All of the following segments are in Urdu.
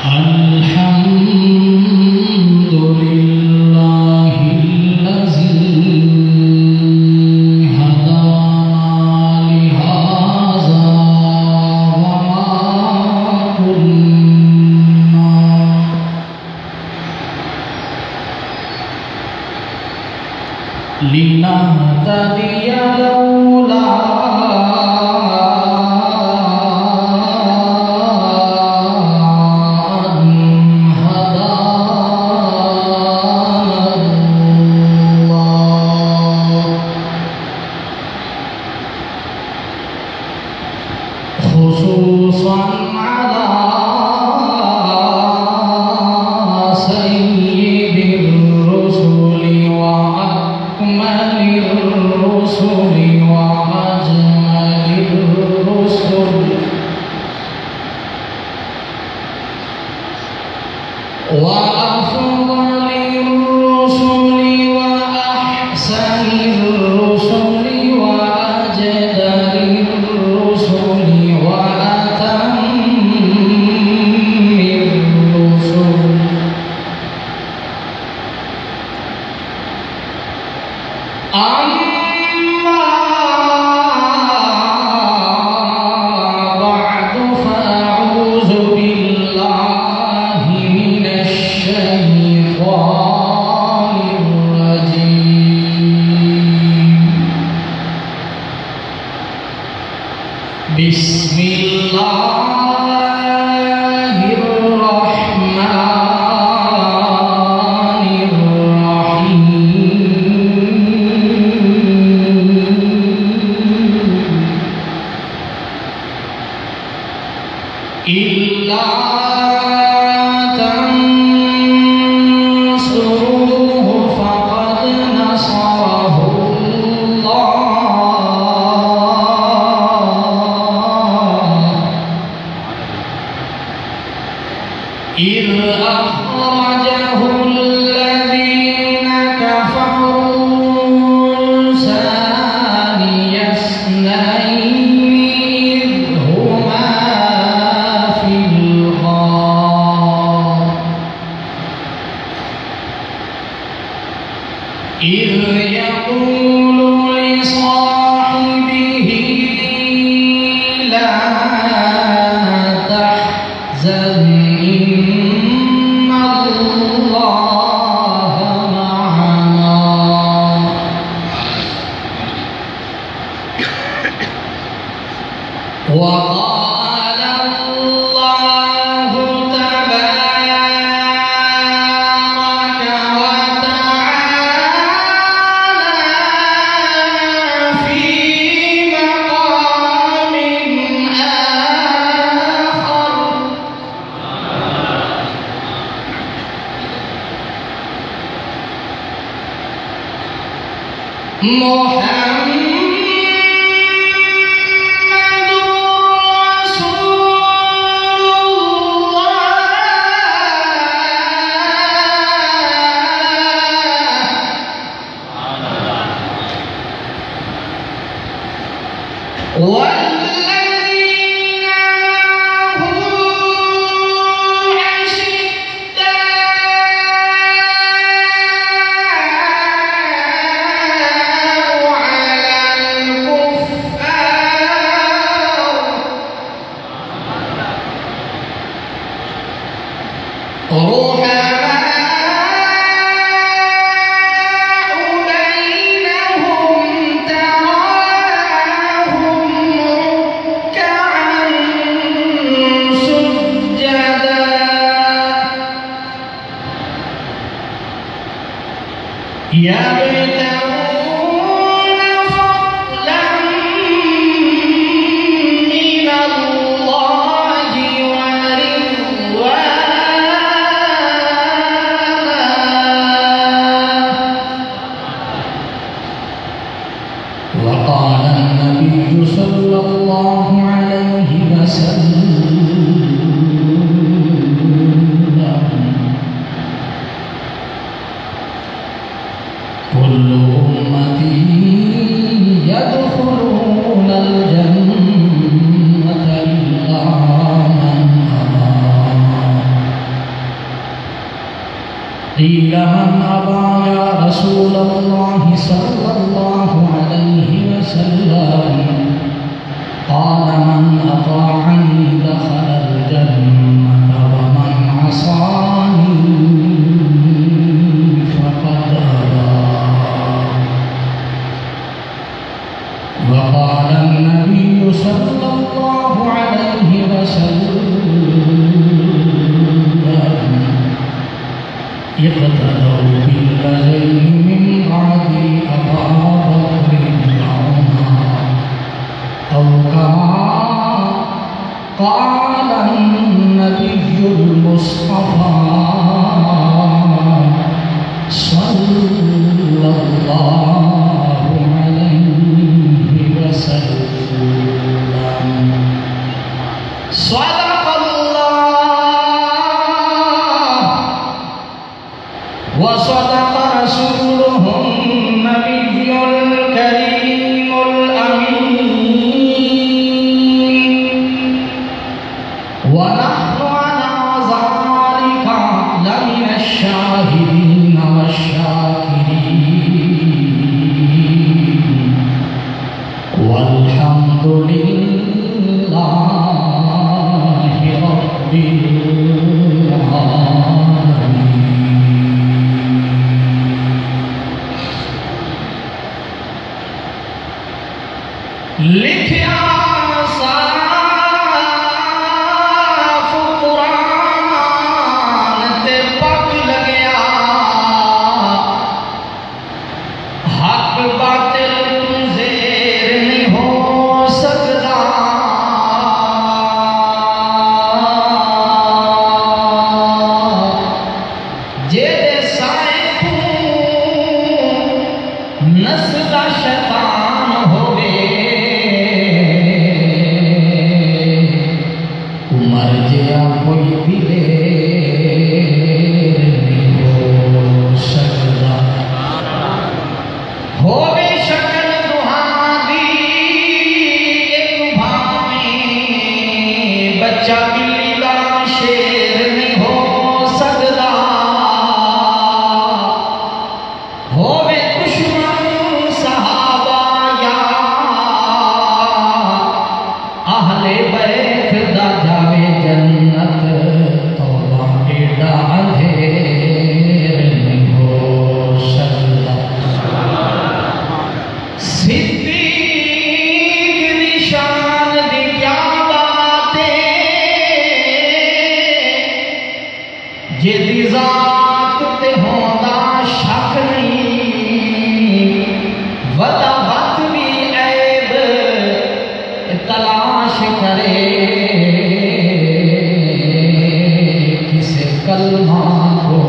الحمد لله الذي هدانا لهذا وما كنا لنهتدي لولا خصوصا على سيد الرسل وأكمل الرسل وأجمل الرسل وأفضل الرسل وأحسن الرسل وأجدر الرسل وأتم الرسل أما بعد فأعوذ بالله من الشيطان الرجيم بسم الله الرحمن الرحيم إلا تنصروه فقد نصره الله إذ أخرجه الذين كفروا ثاني اثنين إذ هما في الغار إذ يقول لصاحبه لا تحزن إن الله معنا وقال الله تبارك وتعالى في مقام آخر محمد والذين معه أشداء على الكفار رحماء بينهم تراهم ركعا سجدا يبتغون فضلا من الله ورضوانا وقال النبي صلى الله عليه وسلم قل قيل من أبى يا رسول الله صلى الله عليه وسلم قال من أطاعني دخل الجنة ومن عصاني فقد أبى. وقال النبي صلى الله عليه وسلم اقتدوا بالذين من بعد أبا بكر وعمر أو كما قال النبي المصطفى صلى الله عليه وسلم. صدق وصدق رسوله النبي الكريم الأمين ونحن على ذلك لمن الشاهدين والشاكرين والحمد لله رب العالمين. لکھیا صاف قرآن تے پک لگیا حق باطل تو زیر نہیں ہو سکتا. جیدے سائے تو نسدا شیطان ہوئے مر جیا کوئی دلیر نہیں ہو سکتا. ہو بے شکل دہانی ایک بھاویں بچہ بلی دا شیر نہیں ہو سکتا. ہو بے دشمن صحابہ یا اہل بیت دا جاوے جنت توبہ ایڈا اندھیر نہیں ہو سکتا. صدیق دی شان دی کیا بات ہے جدی ذات تے ہوندا شک نہیں ودا بات بھی عیب تلاش کرے کسے کلمہ کو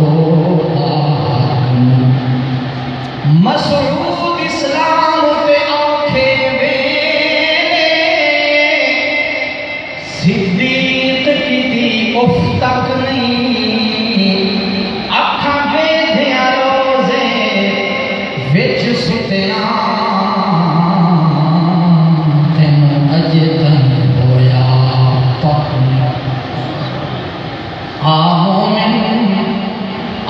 مسعود اسلام پہ آنکھے ویلے صدیق کی دی اف تک نہیں اکھاں بیدھیاں روزے وچ ستیاں مومن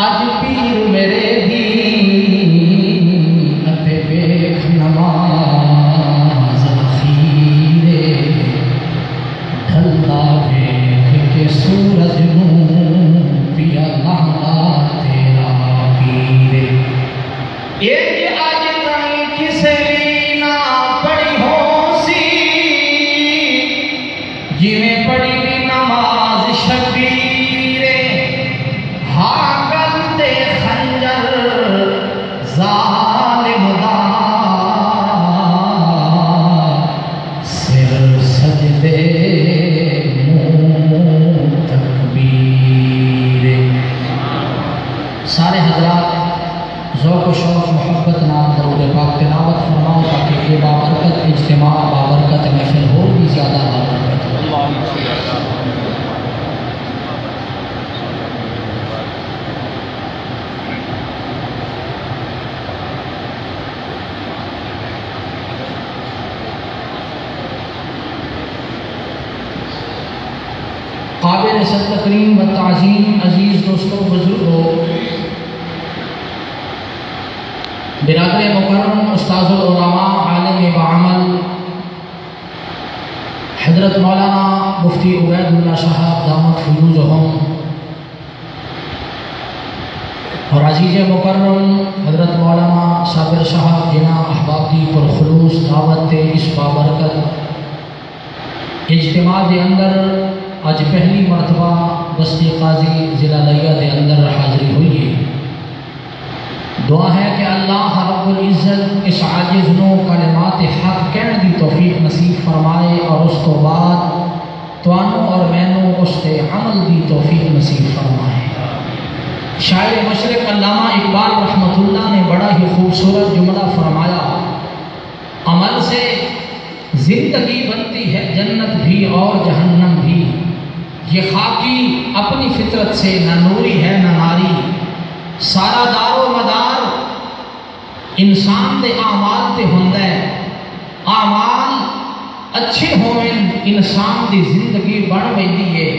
اج پیر میرے بھی اتے ویکھ نماز اخیرے ڈھلدا ویکھ کے سورج نوں پیا لہدا تیرا پیرے. ایک اج تائیں کسے بھی نہ پڑھی ہو سی جویں پڑھی بھی نماز شبیر ظالم دا سر سجدے منہ تکبیر. سارے حضرات ذوق و شوق محبت نام درود پاک تلاوت فرماؤ تاکہ یہ بابرکت اجتماع بابرکت محفل ہو بھی زیادہ بابرکت ہو. قابل صد تکریم و تعظیم عزیز دوستوں بزرگوں، برادر مکرم استاذ العلماء عالم بعمل حضرت مولانا مفتی عبید اللہ صاحب دامت فیوزہم اور عزیز مکرم حضرت مولانا صابر صاحب جناح احباب دی پر خلوص دعوت اس بابرکت اجتماع دے اندر آج پہلی مرتبہ بستی قاضی ضلع لیا دے اندر حاضری ہوئی ہے۔ دعا ہے کہ اللہ رب العزت اس عاجز نو کلمات حق کہنے دی توفیق نصیب فرمائے اور اس کو بعد توانو اور مینو اس تے عمل دی توفیق نصیب فرمائے۔ شاعر مشرق علامہ اقبال رحمۃ اللہ نے بڑا ہی خوبصورت جملہ فرمایا، عمل سے زندگی بنتی ہے جنت بھی اور جہنم بھی، یہ خاکی اپنی فطرت سے نہ نوری ہے نہ ناری، سارا دار و مدار انسان دے اعمال تے ہوندا ہے، اعمال اچھے ہوون انسان دی زندگی بن ویندی ہے،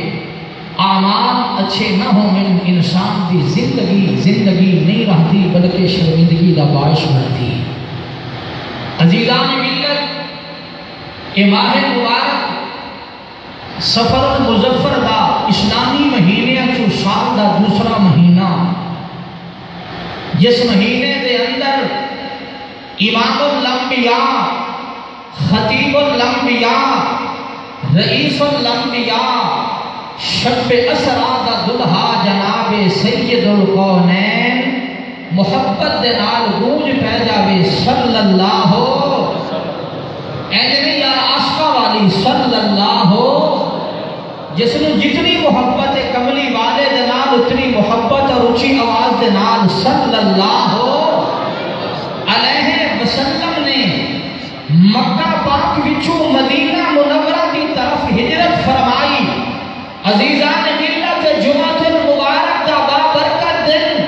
اعمال اچھے نہ ہوون انسان دی زندگی نہیں رہتی بلکہ شرمندگی دا باعث بنتی ہے۔ عزیزان ملت، اے ماہ مبارک سفر المظفر دا اسلامی مہینے چو سال دا دوسرا مہینہ، جس مہینے دے اندر امام الانبیاء، خطیب الانبیاء، رئیس الانبیاء، شب اسرا دا دلہا جناب سید القونین محبت دے نال گونج پہ جاوے صلی اللہ یا عاشقہ والی صلی اللہ، جس نے جتنی محبت کملی والے دے نال اتنی محبت اور اونچی آواز دے نال صلی اللہ علیہ وسلم نے مکہ پاک وچوں مدینہ منورہ کی طرف ہجرت فرمائی۔ عزیزان ملت، جمعۃ المبارک دا بابرکت دن،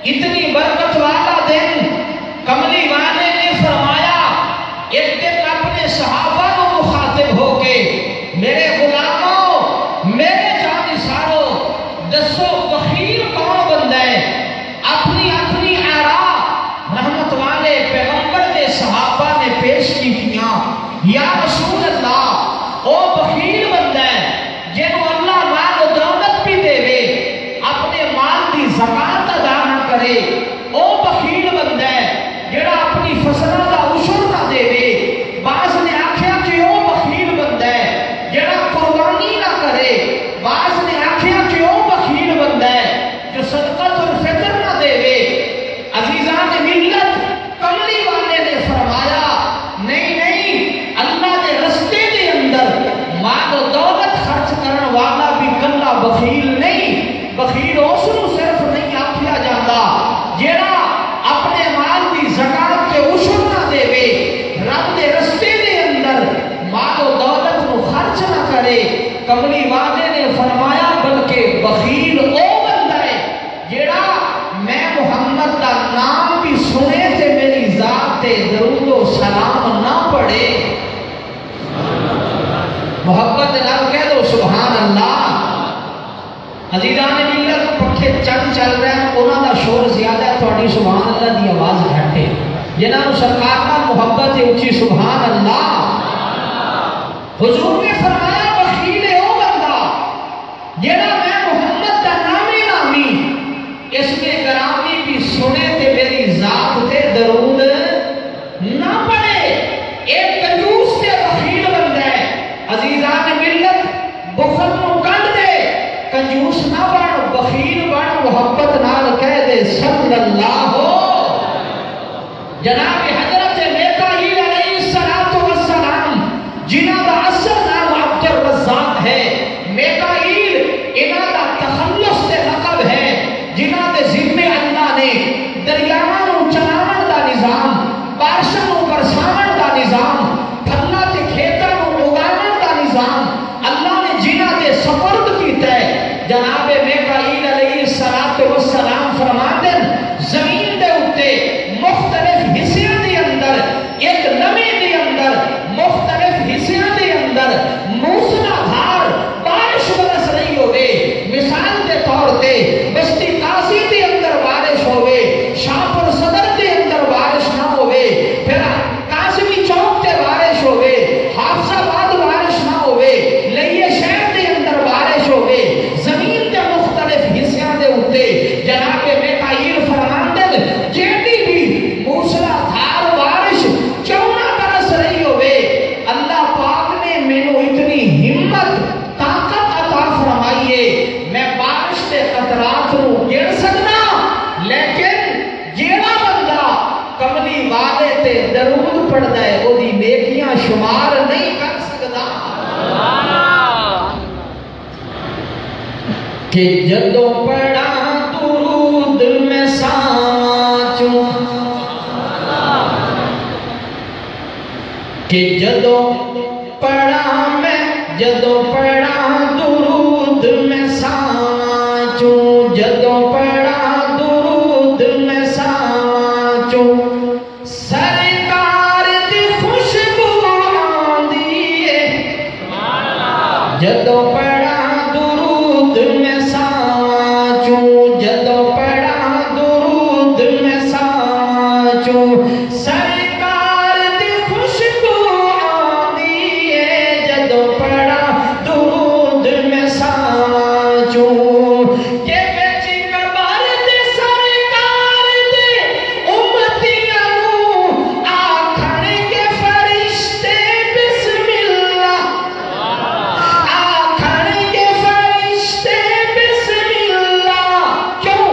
اتنی برکت والا دن، کملی والے نے فرمایا ایک دن اپنے صحابہ کو مخاطب ہو کے، میرے غلاموں، میرے جانثاروں، دسو بخیل کون بندہ ہے؟ اپنی اپنی آراء رحمت والے پیغمبر کے صحابہ نے پیش کی کیا، یا رسول اللہ، او بخیل بندہ ہے جنہوں اللہ مال و دولت بھی دے وے اپنے مال دی زکاة ادا نہ کرے، او بخیل بندہ ہے جڑا اپنی فصلہ دا عشر نہ دے وے۔ بعض نے آکھیا کہ او بخیل بندہ ہے جڑا قربانی نہ کرے، بعض نے آکھیا کہ او بخیل بندہ ہے جو صدقۃ الفطر نہ دے وے۔ عزیزان ملت، کملی والے نے فرمایا نہیں، اللہ کے رستے دے اندر مال و دولت خرچ کرنے والا بھی کلا بخیل نہیں، بخیل اس نو صرف نہیں آکھیا جاتا جڑا اپنے مال دی زکات کے عشر نہ دے وے، رب دے رستے دے اندر مال و دولت نو خرچ نہ کرے۔ کملی والے نے فرمایا بلکہ بخیل او بندہ ہے جڑا میں محمد دا نام بھی سنے تے میری ذات تے درود و سلام نہ پڑھے۔ محبت نال کہہ دو سبحان اللہ۔ عزیزان ملت، پکھے چند چل رہے ہیں، انہاں دا شور زیادہ ہے، تھوڑی سبحان اللہ دی آواز گھٹ ہے۔ جنہاں سرکار کا محبت ہے اونچی سبحان اللہ۔ حضور نے فرمایا بخیل او بندہ جڑا میں محمد دا نامی نامی اس کے گرامی بھی سنے تے میری ذات تے درود نہ پڑے۔ ایک کنجوس تے بخیل بندہ ہے۔ عزیزان ملت، بخل نو کڈ دے، کنجوس نہ بن، بخیل بن، محبت نال کہہ دے صلی اللہ جناب حضرت میکائیل علیہ السلام، جنہاں دا اصل نام عبد الرزاق ہے، میکائیل انہاں دا تخلص سے لقب ہے، جنہاں دے ذمے اللہ نے دریاواں نو چلاون دا نظام، بارشاں نو برساون دا نظام، پھلاں تے کھیتاں نو اگاون دا نظام اللہ نے جنہاں دے سپرد کیتا ہے۔ جناب میکائیل علیہ السلام فرماندن زمین دے اتے مختلف حصے دے کہ جدوں پڑھا درود میں سانچوں کہ جدوں پڑھا درود میں سانچوں جدوں پڑھا درود میں سانچوں سرکار دی خوشبو آندی ہے جدوں پڑھا درود میں سانچوں جدوں پڑھا درود میں سانچوں سرکار دی خوشبو آندی ہے جدوں پڑھا درود میں سانچوں کہ بچی قبر دے سرکار دے امتیاں نوں آکھن کے فرشتے بسم اللہ آکھن کے فرشتے بسم اللہ کیوں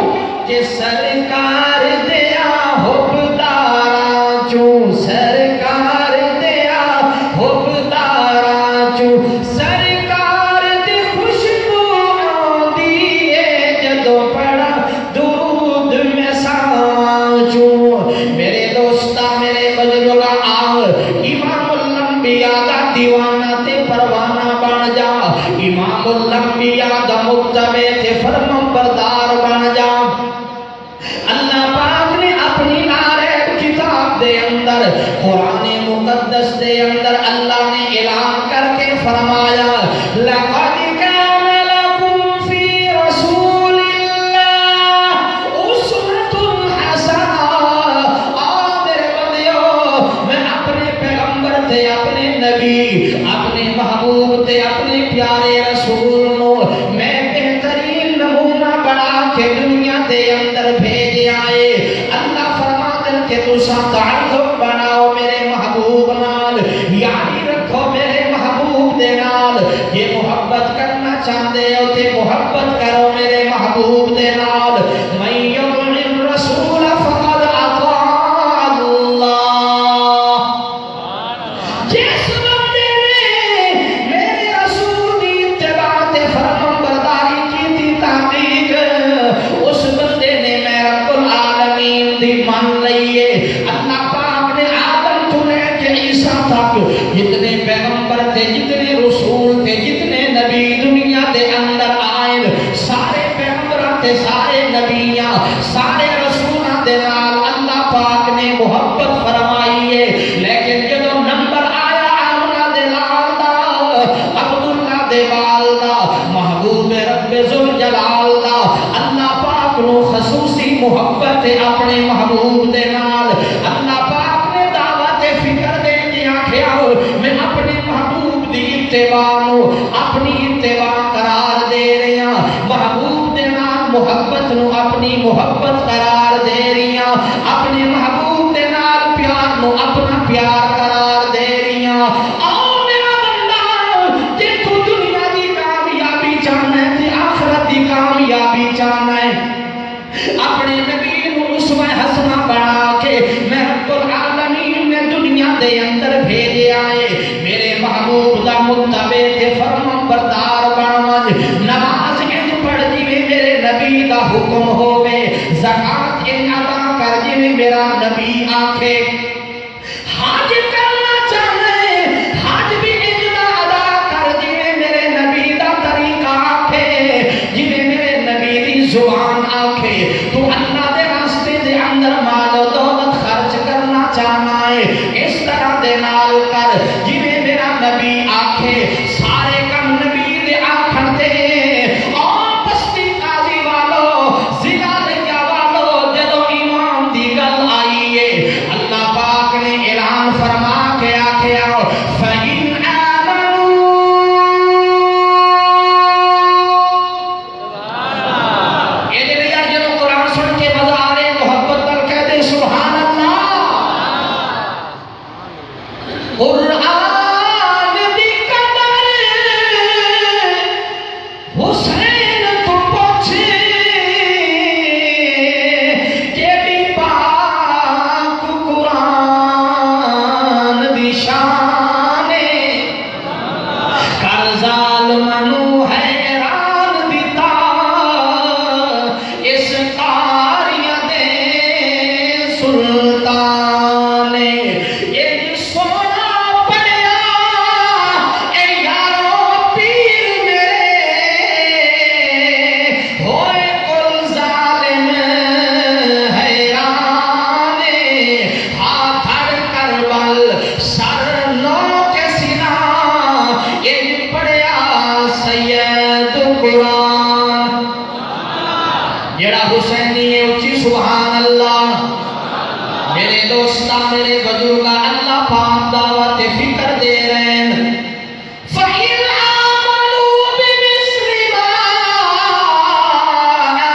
کہ سرکار دیا حبداراں چوں سرکار دیا حبداراں چوں سرکار دی خوشبو آندی ہے جدوں پڑھا درود میں سانچوں میرے دوستا میرے بزرگا امام الانبیاء دا دیوانہ تے پروانہ بن جا امام الانبیاء دا متبع تے فرمانبردار بن جا اللہ پاک نے اپنی نارے کتاب دے اندر قرآن مقدس دے اندر اللہ نے اعلان کر کے فرمایا لَقَدْ كَانَ لَكُمْ فِي رَسُولِ اللَّهِ أُسْوَةٌ حَسَنَةٌ میرے بندیو میں اپنے پیغمبر تے اپنے نبی اپنے محبوب تے اپنے پیارے رسول نو میں بہترین نمونہ بنا کے دنیا دے اندر بھیج آئے اللہ فرماتے کہ تسا تعلق بناؤ میرے محبوب نال یاری رکھو میرے محبوب دے نال یہ محبت کرنا چاہتے ہو تے محبت کرو میرے محبوب دے نال من یطع الرسول فقد اطاع اللہ جس بندے نے میرے رسول دی اتباع تے فرمانبرداری کی تھی تحقیق اس بندے نے میں رب العالمین دی مان لئیے اللہ پاک نے آدم تو لے کے عیسیٰ تک جتنے پیغمبر تھے جتنے رسول تھے جتنے نبی دنیا دے اندر آئے سارے پیغمبر تھے سارے نبیاں سارے رسولہ دے نال اللہ پاک نے محبت فرمائی ہے لیکن جدو نمبر آیا آمنہ دے لال دا عبداللہ دے بال دا محبوب رب ذوالجلال دا اللہ پاک نو خصوصی محبت اپنے محبوب دے نال اللہ پاک نے دعوت فکر دے دیا آکھیا میں اپنے محبوب دی اتباع نو اپنی اتباع قرار دے رہا محبوب دے نال محبت نو اپنی محبت قرار دے رہا اپنے محبوب دے نال پیار نو اپنا پیار قرار دے رہا آؤ میرا بندہ جے تو دنیا دی کامیابی چاہنا ہے تے آخرت دی کامیابی چاہنا ہے اپنے نبی نو اسوہ حسنہ بنا کے میں رب العالمین نے دنیا دے اندر بھیجے آئے میرے محبوب دا متبع تے فرمانبردار بن نماز انج پڑھ جویں میرے نبی دا حکم ہووے زکات انج ادا کر جویں میرا نبی آکھے حج کرنا چاہے حج بھی انج دا ادا کر جویں میرے نبی دا طریقہ آکھے جویں میرے نبی دی زبان آکھے تو اللہ دے راستے دے اندر مال و دولت خرچ کرنا چاہنا ہے اس طرح دے نال کر جویں میرا نبی آکھے سارے کم نبی دے آکھن دے اور بستی قاضی والو زنا لیا والو جدو امام دی گل آئیے اللہ پاک نے اعلان فرما کے آکھے آؤ فَإِنْ آمَنُوا یہ دے لیا جنو قرآن سن کے مزہ آ رہے محبت در کہہ دے سبحان اللہ قرآن دی قدر حسین تو پوچھے کہ بھی پاک قرآن دی شان کر ظالمنو حیران دی تانے قرآن جڑا حسینی ہے اچھی سبحان اللہ میرے دوستا میرے بزرگا اللہ پاک دعوت فکر دے رہے ہیں فَإِنْ آمَنُوا بِمِثْلِ مَا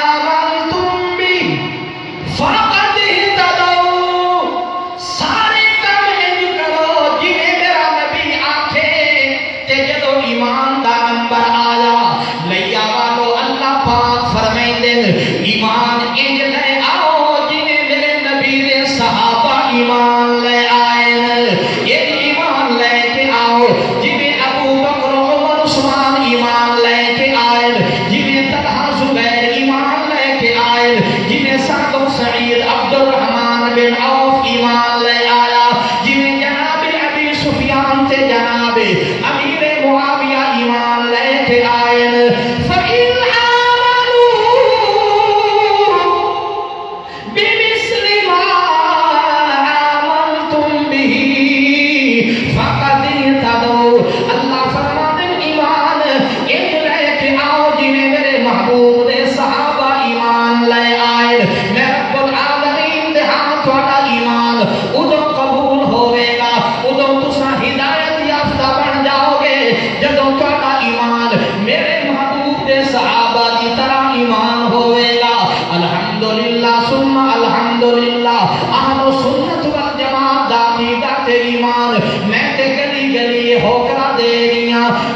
آمَنْتُمْ بِهِ فَقَدْ اهْتَدَوْا سارے کام انج کرو جویں میرا نبی آکھے تے جدو ایمان دا نمبر آیا لیا والو اللہ پاک فرمائیں ایمان انج لے آؤ جویں میرے نبی دے صحابہ ایمان لے آئے یہ ایمان لے کے آؤ جویں ابو بکر عمر عثمان ایمان لے کے آئے جویں طلحہ زبیر ایمان لے کے آئے جویں سعد و سعید عبد الرحمن بن عوف ایمان لے آیا جویں جناب ابی سفیان تے جناب امیر معاویہ ایمان لے کے آئے فَإِنْ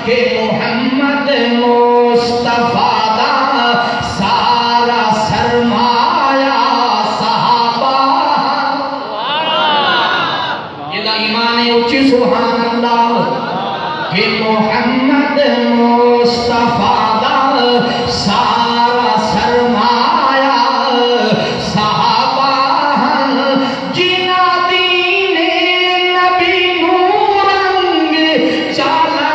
کہ محمد مصطفیٰ دا سارا سرمایہ صحابہ یہ دا ایمان ہے اچھی سبحان اللہ کہ محمد مصطفیٰ دا سارا سرمایہ صحابہ جنا دین نبی نورنگ چالا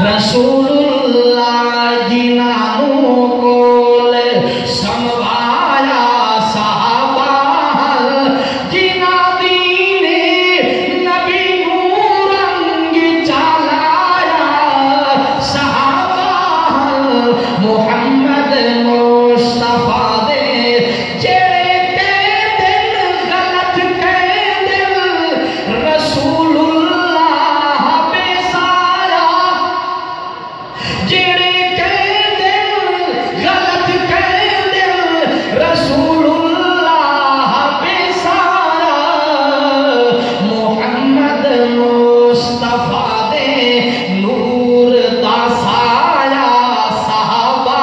رسول اللہ جنانوں کو سموایا صحابہ جنا دین نبی نورنگ چالایا صحابہ محمد مصطفیٰ دے جڑے تے دل غلط کہہ دل رسول اللہ بے سارا جڑے کہہ دل غلط کہہ دل رسول اللہ بے سارا محمد مصطفیٰ دے نور دا سایہ صحابہ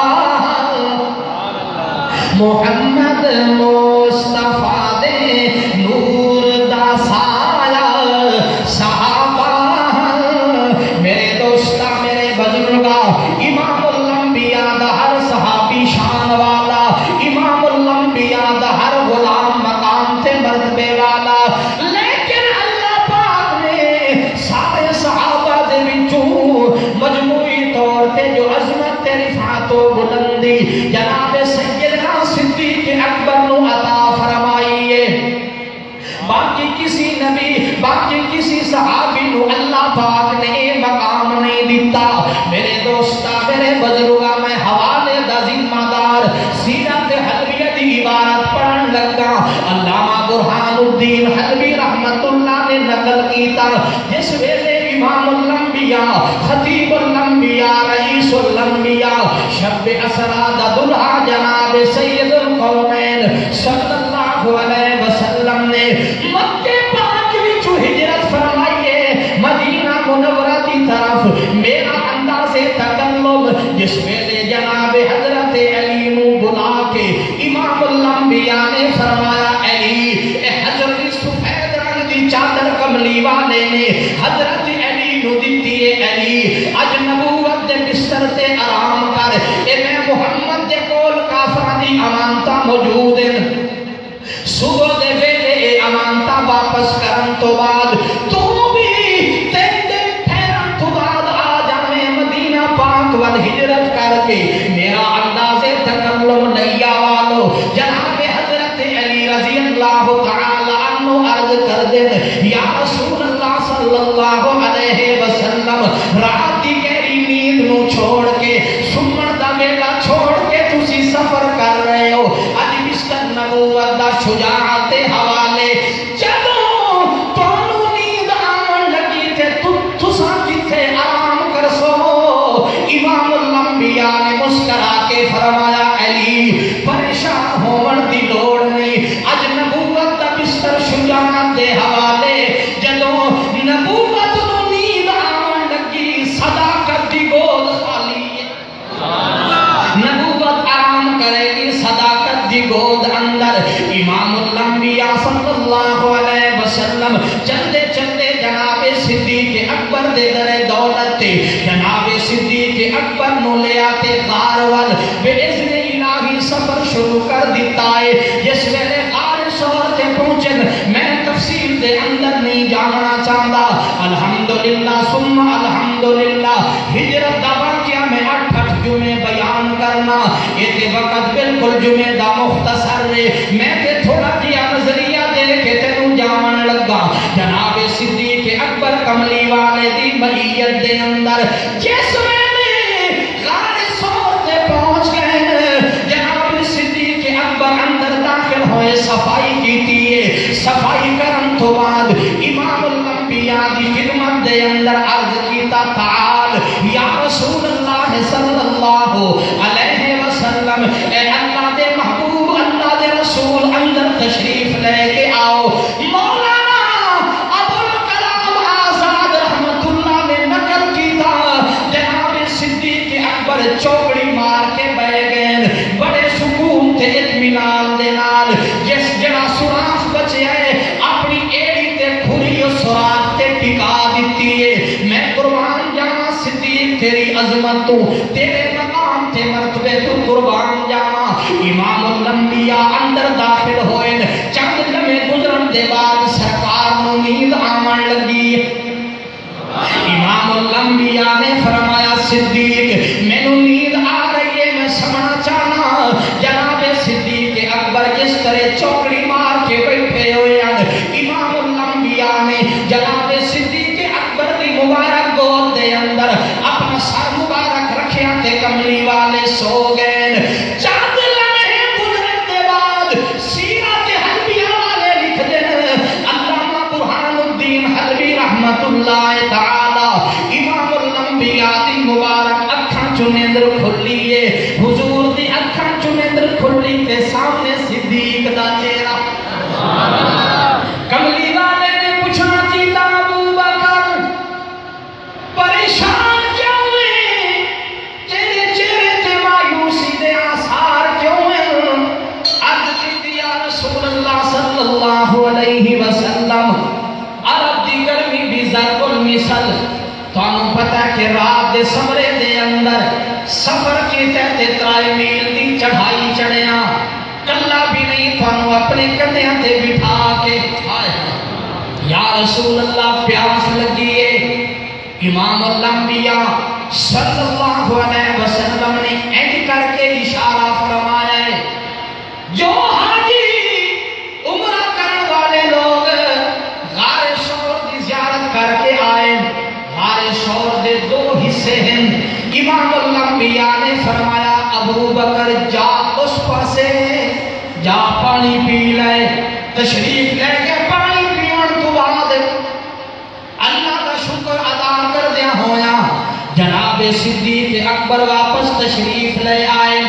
محمد مصطفیٰ دے نور دا سایہ صحابہ میرے دوستا میرے بزرگا امام الانبیاء دا ہر صحابی شان والا امام الانبیاء دا ہر غلام مقام تے مرتبے والا لیکن اللہ پاک نے سارے صحابہ دے وچوں مجموعی طور تے جو عظمت تے رفعت و بلندی جناب سیدنا صدیق اکبر نو عطا فرمائی ہے باقی کسی نبی باقی کسی صحابی نو اللہ پاک نے مقام نہیں دیتا میرے دوستا میرے بزرگا میں حوالے دا ذمہ دار سیرت حلویہ دی عبارت پڑھن لگا علامہ برہان الدین حلوی رحمت اللہ نے نقل کیتا جس ویلے امام الانبیاء خطیب الانبیاء رئیس الانبیاء شب اسراد دلہا جناب سید القومین صلی اللہ علیہ وسلم نے مکہ پاک وچوں ہجرت فرمائیے مدینہ منورہ کی طرف میرا انداز تکلم جس ویلے جناب حضرت علی نو بلا کے امام الانبیاء نے فرمایا علی اے حضرت سفید رنگ دی کملی والے نے حضرت علی نو دتی ہے علی اج نبوت دے بستر تے آرام کر اے میں محمد دے کول کافراں دی امانتاں موجود ہیں صبح دے ویلے امانتاں واپس کرن تو بعد تو بھی تیرے پھیرن تو بعد آ جاویں مدینہ پاک ول ہجرت کر کے میرا انداز تکلم نیا والو جناب حضرت علی رضی اللہ تعالی عنہ عرض کر دیں یا رسول اللہ صلی اللہ علیہ وسلم رات کی گہری نیند نو چھوڑ کے سمن دا ویلا چھوڑ کے تسی سفر کر رہے ہو اج بستر نبوت دا شجاعت حوالے جدوں تانوں نیند آون لگی تے تساں کتے آرام کر سو امام الانبیاء نے مسکرا کے فرمایا علی پریشان ہون دی لوڑ نہیں اج نبوت دا بستر شجاعت دے حوالے جدوں نبوت نو نیند آون لگی صداقت دی گود خالی نبوت آرام کرے گی صداقت دی گود اندر امام الانبیاء صلی اللہ علیہ وسلم چلتے چلتے جناب صدیق اکبر دے در دولت تے جناب صدیق اکبر نو لے آتے غاروال بے اذن الہی سفر شروع کر دیتا ہے جس ویلے غار سور تے پہنچن میں تفصیل دے اندر نہیں جاننا چاہتا الحمدللہ ثم الحمدللہ ہجرت دا واقعہ میں 8 جمعے بیان کرنا یہ تے وقت بالکل جمعے دا مختصر رہے میں تے تھوڑا دیا نظریہ دے کے تینوں جان لگا جناب صدیق اکبر کملی والے دی معیت دے اندر جس میں غار سور تے پہنچ گئے جناب صدیق اکبر اندر داخل ہوئے صفائی کیتی ہے صفائی کرن تو بعد امام الانبیاء دی خدمت دے اندر عرض کیتا تعال یا رسول اللہ صلی اللہ علیہ وسلم اے اللہ دے محبوب اللہ دے رسول اندر تشریف لے کے آؤ مولانا ابو الکلام آزاد رحمت اللہ نے نقل کیتا جناب صدیق اکبر چوکڑی مار کے بیٹھ گئے بڑے سکون تے اطمینان دے نال جس جڑا سوراخ بچے ہے اپنی ایڑی تے کھری سوراخ تے ٹکا دیتی ہے میں قربان جانا صدیق تیری عظمت تو تیرے مقام تے مرتبے تو قربان جانا امام الانبیاء اندر داخل ہوئے چند لمحے گزرن دے بعد سرکار نو نیند آمن لگی امام الانبیاء نے فرمایا صدیق میں نو نیند آ رہی ہے میں سمجھنا چاہنا جناب صدیق اکبر جس طرح چوکڑی مار کے بیٹھے ہوئے امام الانبیاء نے جناب صدیق اکبر دی مبارک گود دے اندر اپنا سر مبارک رکھیا تے کملی والے سو گئے چند لمحے گزرن دے بعد سیرت حلبیہ والے لکھ دیں علامہ برہان الدین حلبی رحمت اللہ تعالی امام الانبیاء دی مبارک اکھاں چنندر کھلیے حضور دی اکھاں چنندر کھلی تے سامنے صدیق دا چہرہ کملی والے نے پوچھنا چیتا ابو بکر پریشان کیوں ہیں تیرے چہرے تے مایوسی دے آثار کیوں ہیں عرض کی یا رسول اللہ صلی اللہ علیہ وسلم عرب دی گرمی بھی ضرب المثل تانوں پتہ کہ رات دے سمرے دے اندر سفر کی تحت 3 میل دی چڑھائی چڑھیاں کلا بھی نہیں تانوں اپنے کندھیاں تے بٹھا کے یا رسول اللہ پیاس لگیے امام الانبیاء صلی اللہ علیہ وسلم نے اینڈ کر کے اشارہ فرمایا ہے جو حاجی عمرہ کرنے والے لوگ غار شور کی زیارت کر کے آئے غار شور دے 2 حصے ہیں امام الانبیاء نے فرمایا ابو بکر جا اس پاسے جا پانی پی لے تشریف لے کے پانی پیون تو بعد اللہ کا شکر ادا کر دیا ہویا جناب صدیق اکبر واپس تشریف لے آئے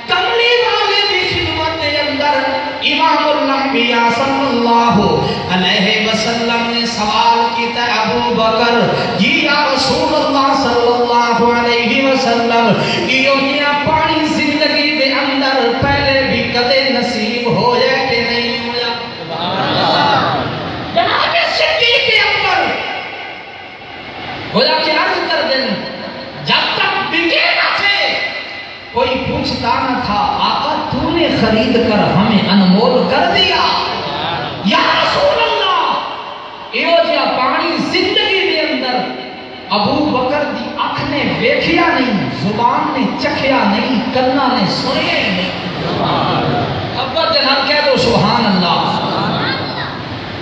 کملی والے دی خدمت دے اندر امام الانبیاء صلی اللہ علیہ وسلم نے سوال کیتا ابو بکر جی یا رسول اللہ صلی اللہ علیہ وسلم یہ پانی زندگی دے اندر پہلے بھی کدے نصیب ہو جائے کہ نہیں ہویا جناب صدیق گویا کہ عرض کر دیں جب تک بکے نہ تھے کوئی پوچھتا نہ تھا آقا تو نے خرید کر ہمیں انمول کر دیا یا رسول اللہ ایو جا پانی زندگی دے اندر ابو بکر دی اکھ نے ویکھیا نہیں زبان نے چکھیا نہیں کنا نے سنیا ہی نہیں ابا جناب کہہ دو سبحان اللہ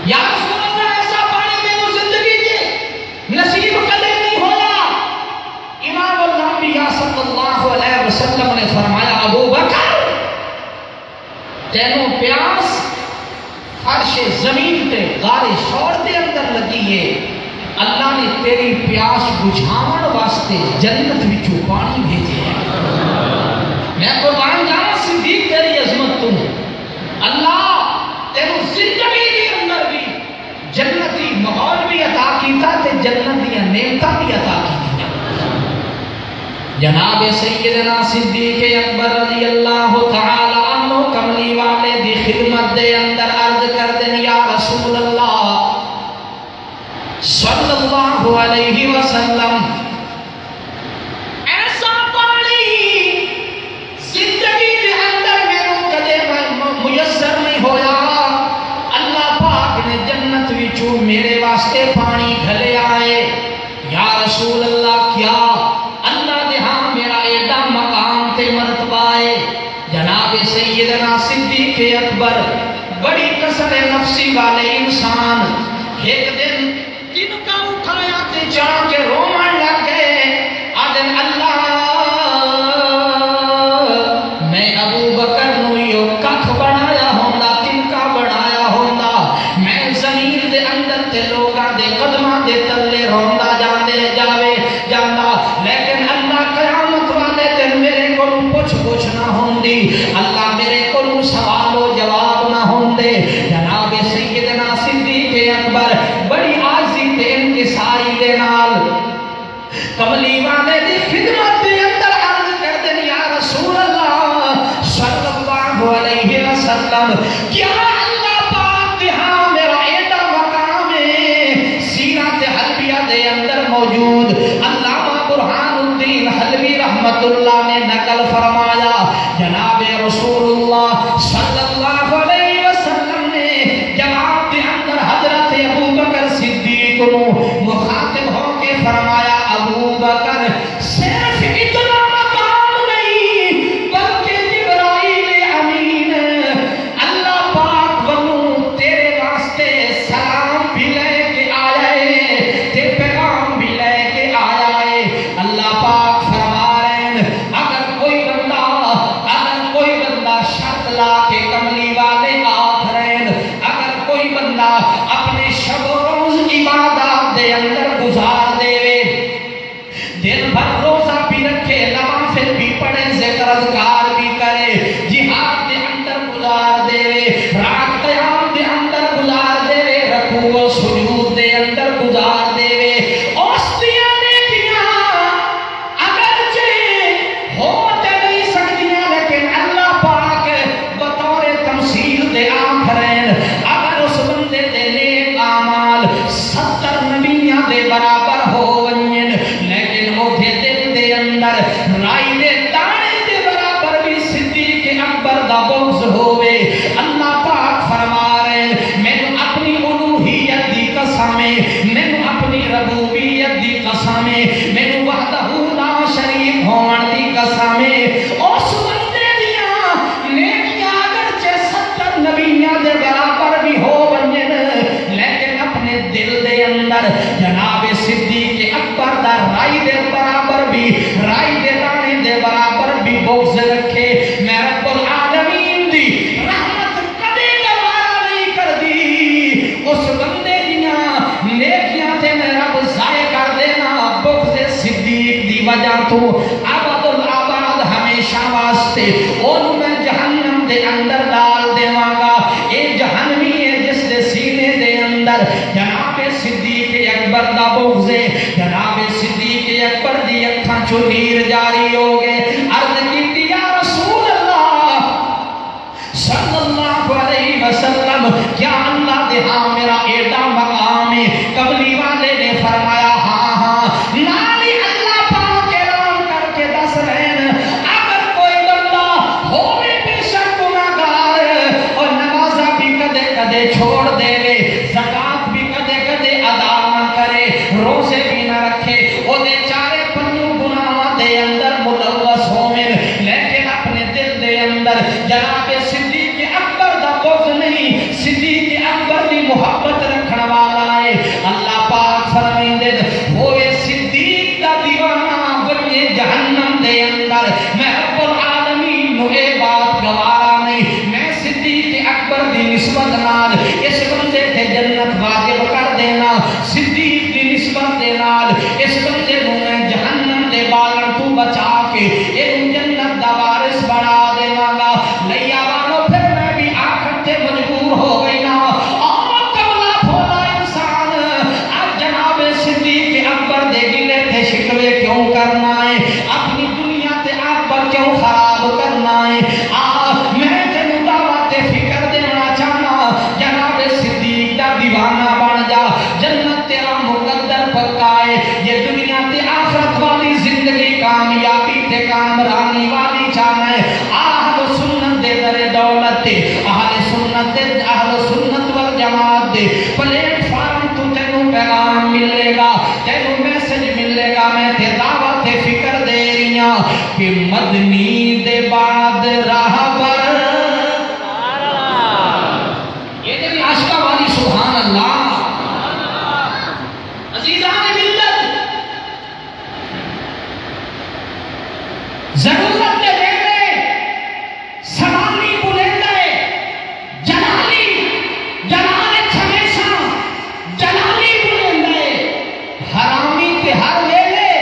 یا رسول اللہ ایسا پانی میں وہ زندگی دے نصیب کدے نہیں ہوگا امام الانبیاء صلی اللہ علیہ وسلم نے فرمایا ابو بکر تینوں پیاس فرش زمین تے غار شور دے اندر لگی ہے اللہ نے تیری پیاس بجھاون واسطے جنت وچوں پانی بھیجے ہے میں قربان جانا صدیق تیری عظمت تو اللہ تینوں زندگی کے اندر بھی جنتی ماحول بھی عطا کیتا تے جنتی نعمتاں بھی عطا کیتا جناب سیدنا صدیق اکبر رضی اللہ تعالی عنہ کملی والے دی خدمت دے اندر عرض کر دیں یا رسول اللہ صلی اللہ علیہ وسلم ایسا پانی زندگی دے اندر میرے کدے میسر نہیں ہویا اللہ پاک نے جنت وچوں میرے واسطے پانی گھلے آئے یا رسول اللہ کیا اللہ دے ہاں میرا ایڈا مقام تے مرتبہ ہے جناب سیدنا صدیق اکبر بڑی کسر نفسی والے انسان ایک دن جن کا اٹھایا تے چاہ کے رومن لگ گئے آدن اللہ میں ابو بکر نویو ککھ بنایا ہوندہ تنکا بنایا ہوندہ میں زمین دے اندر تے لوگاں دے قدمہ دے تلے روندہ جاندے جاوے جاندہ لیکن اللہ قیامت والے دن میرے کو پوچھ نہ ہوندی اللہ میرے کو سوال و جواب نہ ہوندے جناب سیدنا صدیق اکبر بڑی عاجزی تے انکساری دے نال کملی والے دی خدمت دے اندر عرض کر دیں یا رسول اللہ صلی اللہ علیہ وسلم کیا اللہ پاک دے ہاں میرا ایڈا مقام ہے سینہ تے حلبیہ دے اندر موجود علامہ برہان الدین حلبی رحمت اللہ نے نقل فرمایا جناب رسول اللہ صلی اللہ علیہ وسلم نے جواب دے اندر حضرت ابو بکر صدیق کو مخاطب ہو کے فرمایا ابو بکر صرف اتنا مقام نہیں بلکہ جبرائیل امین اللہ پاک بنو تیرے واسطے سلام بھی لے کے آیا ہے تے پیغام بھی لے کے آیا ہے اللہ پاک فرما رہے ہیں اگر کوئی بندہ شرط لا کے کملی والے آخرین اگر کوئی بندہ اپنے شب و روز عبادات دے اندر گزار دے دن بھر روزہ بھی رکھے نوافل بھی پڑھے ذکر اذکار بھی کرے جہاد دے اندر گزار دے رات قیام دے اندر گزار دے رکوع و سجود دے اندر گزار دے اس دیاں نیکیاں اگرچہ ہو تے نہیں سکتیاں لیکن اللہ پاک بطور تمثیل دے آخرین اگر اس بندے دے نیک اعمال 70 نبیاں دے برابر ہو ونجن لیکن وہ دل دے اندر رائی دے دانے دے برابر بھی صدیق اکبر دا بغض ہوئے اللہ پاک فرما رہے میں اپنی الوہیت دی قسمیں میں اپنی ربوبیت دی قسمیں میں وحدہ لا شریک ہون دی قسمیں اس بندے دیاں نیکیاں اگرچہ 70 نبیاں دے برابر بھی ہو ونجن لیکن اپنے دل دے اندر جناب صدیق اکبر دا رائی دے برابر بھی رائی دے دانے دے برابر بھی بغض رکھے میں رب العالمین دی رحمت کدے گوارا نہیں کر دی اس بندے دیاں نیکیاں تے میں رب ضائع کر دینا بغض صدیق دی وجہ تو عبد العباد ہمیشہ واسطے انہوں میں جہنم دے اندر ڈال دیواں گا اے جہنمی ہے جس دے سینے دے اندر جناب صدیق اکبر دا بغض جناب صدیق اکبر دی اکھاں چو نیر جاری ہو گئے عرض کی یا رسول اللہ صلی اللہ علیہ وسلم کیا اللہ دے ہاں میرا ایڈا مقام ہے کملی والے نے فرمایا ہاں صدیق دی نسبت دے نال اس بندے نوں میں جہنم دے بالن تو بچا کے اینوں جنت دا وارث بنا دیواں گا نہیں آوانو پھر میں بھی آخر تے مجبور ہو گئی نا اور کملا بھولا انسان آج جناب صدیق اکبر دے گلے تے شکوے کیوں کرنا ہے اپنی دنیا تے آخر کیوں خراب کرنا ہے میں تینوں دعوت فکر دینا چاہنا جناب صدیق دا دیوانہ بن جا جنت تیرا مقدر پکا ہے یہ دنیا تے آخرت والی زندگی کامیابی تے کامرانی والی چاہنا ہے اہل سنت دے در دولت تے اہل سنت والجماعت دے پلیٹ فارم تو تینوں پیغام ملے گا تینوں میسج ملے گا میں تے دعوت فکر دے رہی ہوں کہ مدنی دے بعد راہ پر یہ جب عاشقہ والی سبحان اللہ عزیزان ملت ضرورت دے دینے سمانی بلندے جلالی ہمیشہ جلالی بلندے حرامی تے ہر ویلے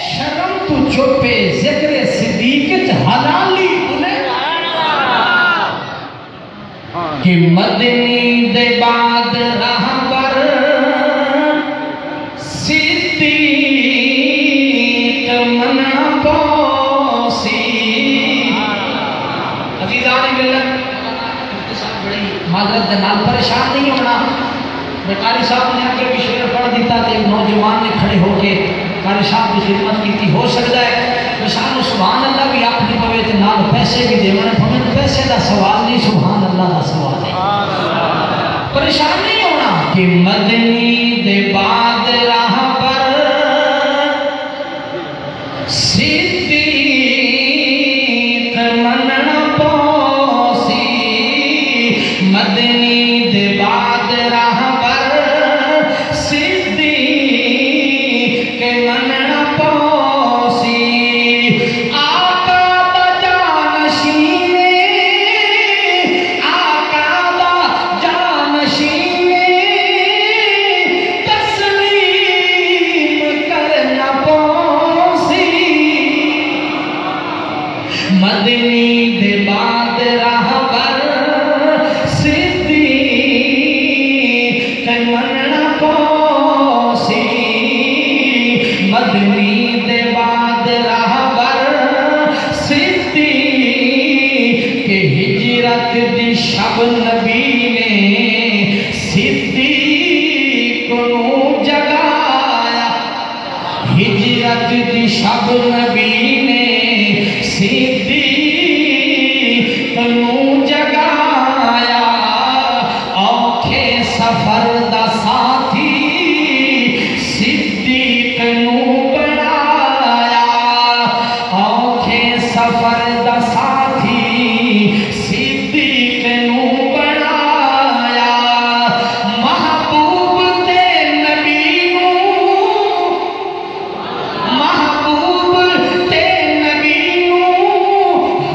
شرم تو چوپے ذکر صدیق حلالی بلندے کہ مدنی دے بعد راہ پر صدیق منا پوسی عزیزان ملت معذرت دنال پریشان نہیں ہونا قاری صاحب نے آگے بھی شعر پڑھ دیتا تھے نوجوان نے کھڑے ہو کے قاری صاحب کی خدمت کی تھی ہو سکتا ہے بشان سبحان اللہ بھی آپ نہیں پوے تھے نال پیسے بھی دے میں نے پیسے دا سوال نہیں سبحان اللہ دا سوال ہے پریشان نہیں ہونا کہ مدنی دے بعد راہ پر صدیق مننا پوسی مدنی دے بعد راہ پر صدیق مننا پوسی آقا دا جانشین تسلیم کرنا پوسی مدنی دے بعد راہ پر صدیق مننا پوسی مدنی دے بعد راہ پر صدیق ہجرت دی شب نبی نے صدیق نو جگایا ہجرت دی شب نبی نے صدیق نو جگایا اوکھے سفر دا ساتھی صدیق نو بنایا اوکھے سفر دا ساتھی صدیق نو بنایا محبوب تے نبی نو محبوب تے نبی نو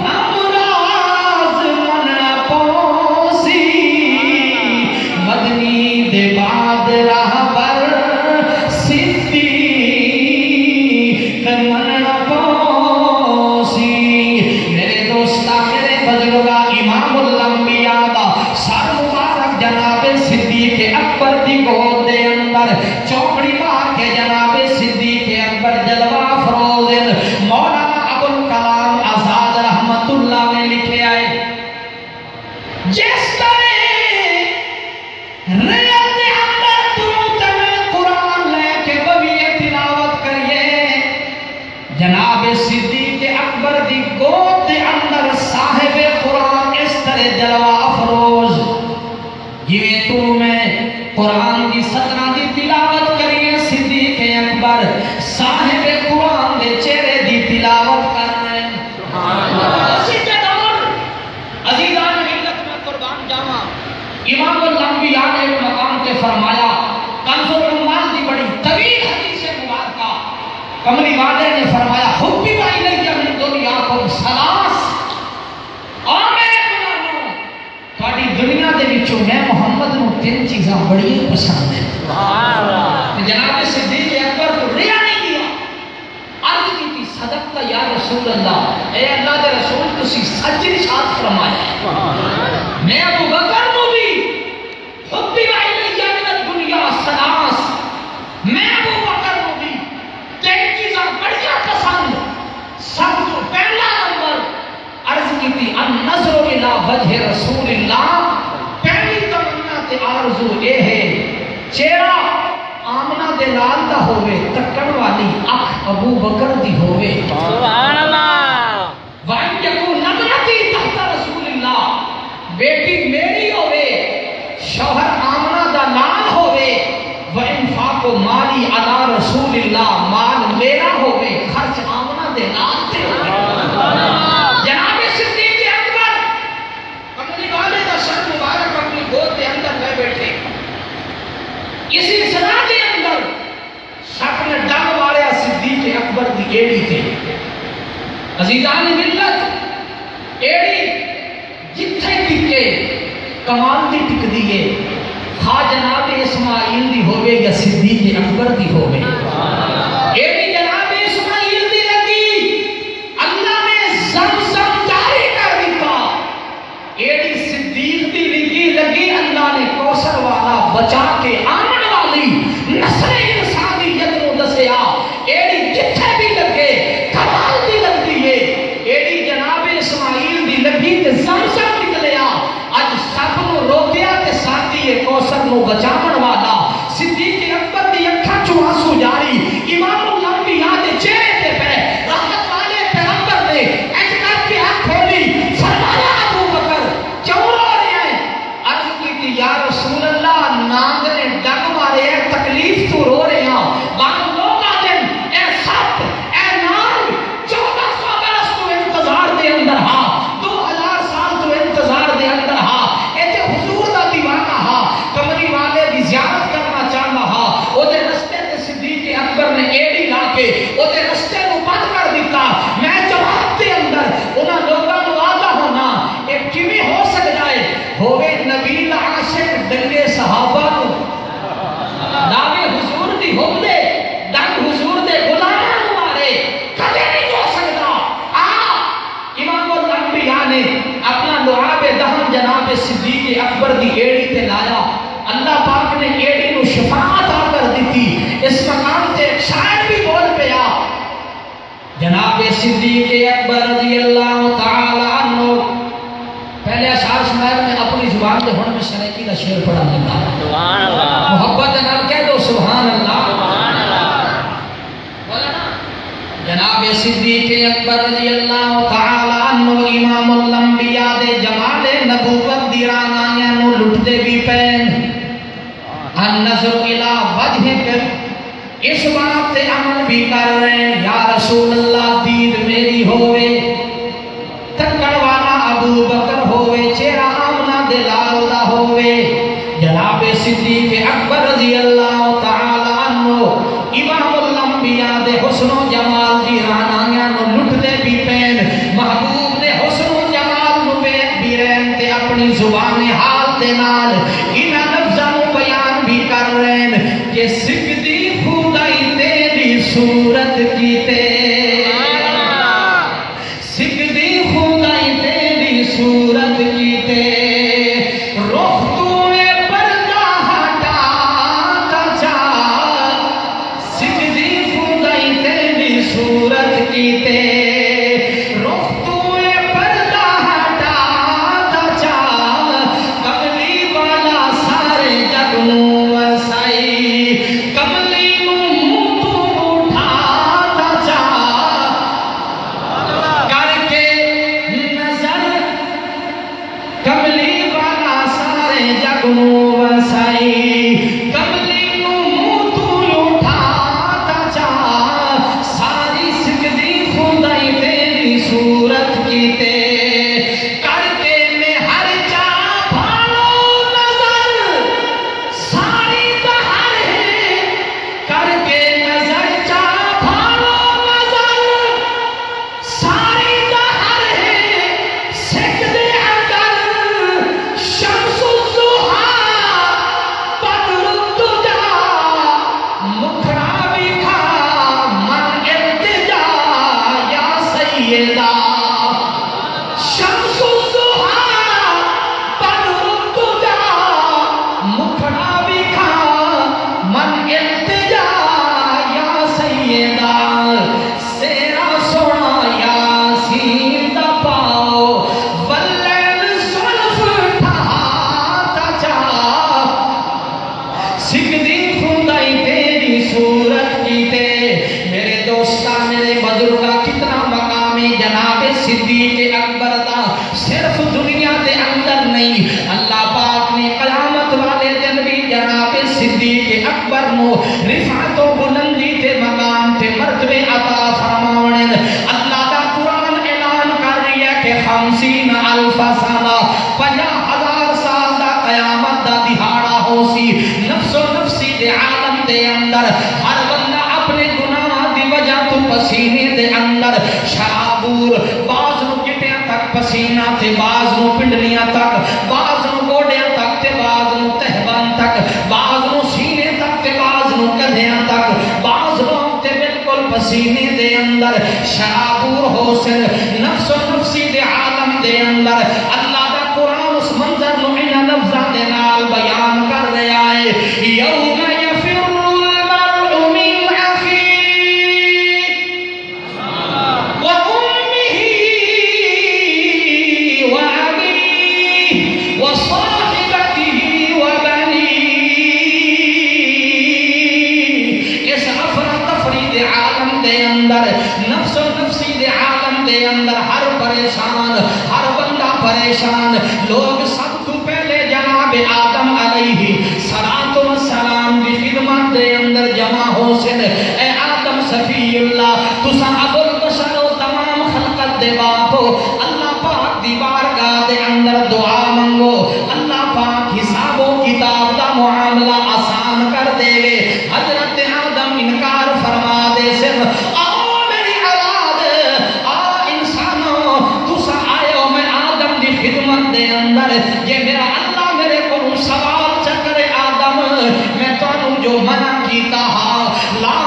ہمراز مننا پوسی مدنی دے بعد راہ پر صدیق مننا پوسی میرے دوستا میرے بزرگا امام الانبیاء دا سر مبارک جناب صدیق اکبر دی گود دے اندر چوکڑی مار کے جناب صدیق اکبر جلوہ افروز مولانا ابو الکلام آزاد رحمت اللہ نے لکھے آئے جس طرح ریل دے اندر تمہیں قرآن لے کے بویے تلاوت کریے جناب صدیق اکبر دی گود دے اندر صاحب قرآن اس طرح جلوہ افروز یہ تو میں قرآن دی سترہ دی تلاوت کریے صدیق اکبر صاحب قرآن دے چہرے دی تلاوت کر رہے ہیں عزیزان ملت میں قربان جاواں امام الانبیاء نے ایک مقام کے فرمایا کنز العمال دی بڑی طویل حدیث مبارکہ کملی والے نے فرمایا حبی بائی نہیں جب دنیا کو سلاس تھوڑی دنیا دے وچوں میں محمد نو تین چیزاں بڑی پسند ہیں جناب صدیق اکبر کو ریا نہیں کیا، عرض کی تھی صدقت یا رسول اللہ، اے اللہ دے رسول تسی سچ ارشاد فرمایا میں ابو بکر کو بھی حبی الیہ من الدنیا ثلاث، میں ابو بکر کو بھی تین چیزاں بڑیاں پسند، سب کو پہلا نمبر عرض کی تھی النظر الی وجہ رسول اللہ، پہلی تمنا تے آرزو یہ ہے چہرہ آمنہ دے لال دا ہوئے، تکڑ والی اکھ ابو بکر دی ہوئے، سبحان اللہ، وَإِنْ يَكُنْ نَظْرَتِي تَحْتَ رَسُولِ اللَّهِ، بیٹی میری ہوئے، شوہر آمنہ دا لال ہوئے، وَإِنْفَاقُ مَالِي عَلَى رَسُولِ اللَّهِ، مال میرا ہوئے، خرچ آمنہ دے لال تے ہوئے۔ جناب صدیق اکبر اپنی والے دا سر مبارک اپنی گود کے اندر لے بیٹھے، اسی سنا کے اندر سب نے ڈنگ ماریا صدیق اکبر دی ایڑی تھے، عزیزان ملت ایڑی جتھے ٹکے کمال دی ٹک دیئے، خواہ جناب اسماعیل دی ہوئے یا صدیق اکبر دی ہوئے، ایڑی جناب اسماعیل دی لگی، اللہ نے زمزم جاری کر دیتا، ایڑی صدیق دی لگی، اللہ نے کوثر والا بچا کے آمن نصر انسانیت کو دسیا، ایڑی جتھے بھی لگے کمال دی لگ دیئے، ایڑی جناب اسماعیل دی لگی تے زمزم نکلیا، اج سب نو روکیا تے ساتھی کوثر نو بچاون والا، صدیق اکبر دی اکھاں چوں آنسو جاری، امام الانبیاء دے چہرے تے پہ رحمت والے پیغمبر نے اج کر کے آنکھ کھولی، فرمایا ابو بکر کیوں رو رہے ہیں؟ عرض کی تھی یا رسول اللہ نانگ نے ڈنگ مارے ہیں، تکلیف تو رو رہے ہیں، بعض لوگ آدم اے سب اے نانگ 1400 برس تو انتظار دے اندر ہاں، 2000 سال تو انتظار دے اندر ہاں، ایتے حضور دا دیوانہ ہاں، کمری والے دی زیارت کرنا چاہنا ہاں، او دے رستے تے صدیق اکبر نے ایڑی لا کے او دے رستے کو بند کر دیتا، میں جواب دے اندر انہاں لوگاں نو آدھا ہونا ایک کیویں ہو سکتا ہے، ہوئے نبی عاشق دنگے صحابہ کو دعوے حضور دی حب دے دنگ حضور دے غلاماں مارے کدے نہیں ہو سکتا۔ امام الانبیاء نے اپنا لعاب دہن جناب صدیق اکبر دی ایڑی تے لایا، اللہ پاک نے ایڑی نو شفا عطا کر دیتی، اس مقام تے ایک شاعر بھی بول پیا، جناب صدیق اکبر رضی اللہ تعالی عنہ، پہلے اشعار سنائے میں اپنی زبان دے ہن میں سنیکی کا شعر پڑھا لگا، سبحان اللہ، محبت نال کہہ دو سبحان اللہ، سبحان اللہ، جناب صدیق اکبر رضی اللہ تعالی عنہ امام الانبیاء دے جمال نبوت دی رانائیاں نو لٹ دے بھی پین، النظر الی وجہک، اس بات تے عمل بھی کر رہے ہیں، یا رسول اللہ دید میری ہوئے، تکڑ والا ابو بکر ہوئے، چہرہ آمنہ دے لال دا ہوئے، جناب صدیق اکبر رضی اللہ تعالی عنہ امام الانبیاء دے حسن و جمال دی رانائیاں نو لٹ دے بھی پین، محبوب دے حسن و جمال نو بھی رہن تے اپنی زبان حال دے نال انہاں لفظاں نو بیان بھی کر رہے ہیں کہ سکتی خدائی تیری صورت کی تے سکتی خدائی تیری صورت کی تے رخ توے پردہ ہٹاتا جا، سکتی خدائی تیری صورت کی تے رخ توے پردہ ہٹاتا جا، کملی والا سارے جگ نوں وسائی، کملی منہ تو اٹھاتا جا، کر کے نظر کملی والا سارے جگ نوں وسائی، کملی منہ تو اٹھاتا جا، ساری سجدی خدائی رفعت و بلندی تے مقام تے مرتبے عطا فرماونے اللہ دا قرآن اعلان کر رہی ہے کہ 50,000 سالہ 50,000 سال دا قیامت دا دہاڑا ہو سی نفس و نفسی دے عالم دے اندر ہر بندہ اپنے گناہ دی وجہ تو پسینے دے اندر شرابور باز نو گٹیاں تک پسینہ تے باز نو پنڈلیاں تک باز نو گوڑیاں تک تے باز نو تہبان تک باز نو سینے تک تے باز نو کدھیاں تک باز نو تے بالکل پسینے دے اندر شرابور ہو سن نفس و نفسی دے عالم دے اندر اللہ دا قرآن اس منظر نو انہا لفظہ دے نال بیان کر رہا ہے یوم نفس و نفسی دے عالم دے اندر ہر پریشان ہر بندہ پریشان لوگ سب تو پہلے جناب آدم علیہ السلام کی خدمت دے اندر جمع ہو سن اے آدم صفی اللہ تسا ابو البشر و تمام خلقت دے باپو اللہ پاک دی بارگاہ دے اندر دعا منگو اللہ پاک حساب و کتاب دا معاملہ آسان کر دے گے حضرت آدم انکار فرما دے سن یہ میرا اللہ میرے کو سوال چکر آدم میں تو جو منع کیتا ہاں لا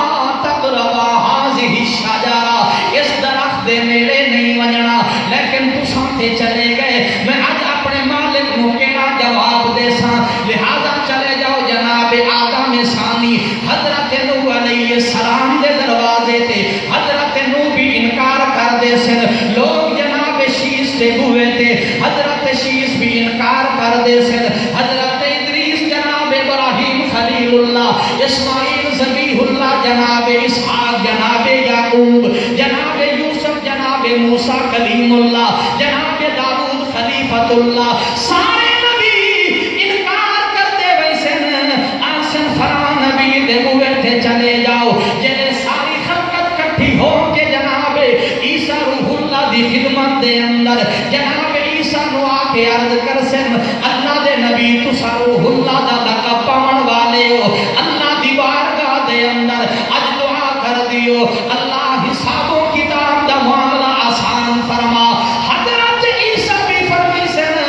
تقربا هذه الشجرہ اس درخت دے میرے نہیں ونجنا لیکن تو سانتے چلے گئے میں آج اپنے مالک نو کیڑا جواب دے ساں لہذا چلے جاؤ جناب آدم ثانی حضرت نوح علیہ السلام دے دروازے تے حضرت نوح بھی انکار کر دے سن لوگ جناب شیش تے ہوئے تے حضرت شیش بھی انکار کر دے سن حضرت ادریس جناب ابراہیم خلیل اللہ اسماعیل ذبیح اللہ جناب اسحاق جناب یعقوب جناب یوسف جناب موسیٰ کلیم اللہ جناب داؤد خلیفۃ اللہ سارے نبی انکار کر دے ویسن آسن فرمان نبی دے ہوئے تھے چلے جاؤ جنہیں ساری خلقت کٹھی ہو کے جناب عیسیٰ روح اللہ دی خدمت دے اندر جناب نو آکے عرض کر سن اللہ دے نبی تو روح اللہ دا لقب پاون والے ہو اللہ دی بارگاہ دے اندر اج دعا کر دیو اللہ حساب و کتاب دا معاملہ آسان فرما حضرت عیسیٰ بھی فرمی سن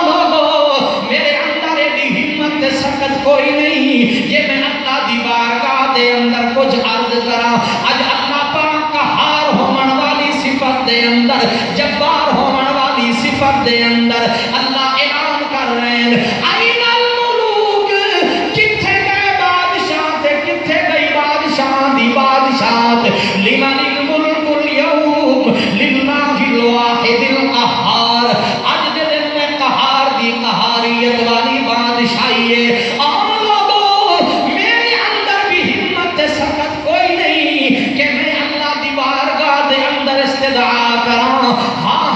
لوگو میرے اندر ایڈی ہمت دے سکت کوئی نہیں یہ میں اللہ دی بارگاہ دے اندر کچھ عرض کرا اج اللہ پاک کا ہار ہومن والی صفت دے اندر جبار ہومن صفت دے اندر اللہ اعلان کر رہے ہیں این الملوک کتھے گئے بادشاہ تے کتھے گئی بادشاہ دی بادشاہ لمن الملک اليوم للہ الواحد القہار آج دے دن میں قہار دی قہاریت والی بادشاہی ہے اور لوگوں میرے اندر بھی ہمت سکت کوئی نہیں کہ میں اللہ دی بارگاہ دے اندر استدعا کراں ہاں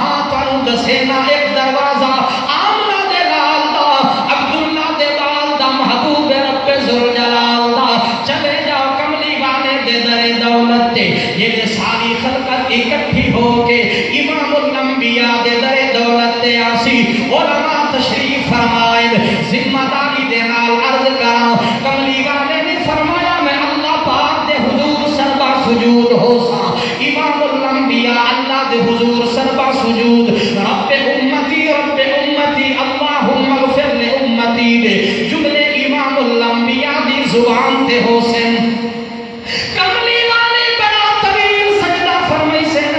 دسینا ایک دروازہ آمنہ دے لال دا عبداللہ دے بال دا محبوب رب ذوالجلال دا چلے جاؤ کملی والے دے در دولت دے یہ دے ساری خلقت اکٹھی ہو کے امام الانبیاء دے در دولت دے آسی علماء تشریف فرمائیں ذمہ داری دے نال عرض کرا کملی والے نے فرمایا میں اللہ پاک دے حضور سربا سجود ہو سا امام الانبیاء اللہ دے حضور سربا سجود رب امتی اللہم اغفر لے امتی دے جملے امام الانبیاء دی زبان تے ہو سن کملی والے بڑا طویل سجدہ فرمائی سن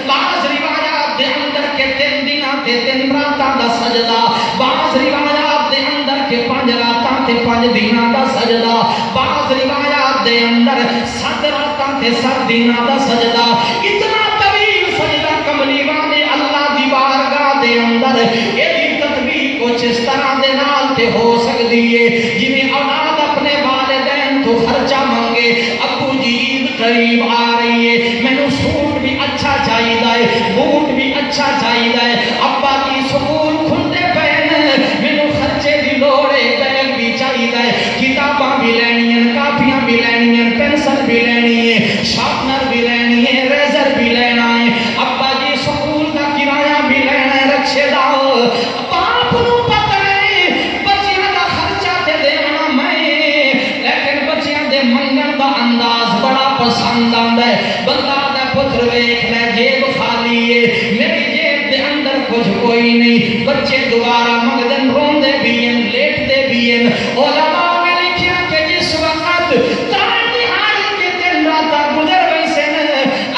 بعض روایات دے اندر کے 3 دنہ تے 3 راتاں دا سجدہ بعض روایات دے اندر کے 5 راتاں تے 5 دنہ دا سجدہ بعض روایات دے اندر 7 راتاں تے 7 دنہ دا سجدہ اتنا طویل سجدہ کملی والے اللہ دی بارگاہ دے اندر ایدی تطبیق کچھ اس طرح دے نال تے ہو سکتی ہے جنہیں اولاد اپنے والدین تو خرچہ مانگے ابو جی عید قریب آ رہی ہے میں نے سوٹ بھی اچھا چاہیے ہے بوٹ بھی اچھا چاہیے ہے ابا کی سکول کھلتے پہنے میں نے خرچے دی لوڑے بیگ بھی چاہیے ہے کتاباں بھی لینی بھی لینی ہے، شارپنر بھی لینی ہے، ریزر بھی لینا ہے، ابا جی سکول کا کرایہ بھی لینا ہے، رکشے دا باپ نو پتہ ہے بچیاں دا خرچہ تے دینا میں، لیکن بچیاں دے منگن دا انداز بڑا پسند آندا ہے، بندہ دا پتر ویکھ لے جیب خالی ہے، میری جیب دے اندر کچھ کوئی نہیں، بچے دوبارہ منگدن روندے بھی ہیں، لیٹدے بھی ہیں، علماء نے لکھیا کہ جس وقت تراہائی کے دن راتا گزر ویسے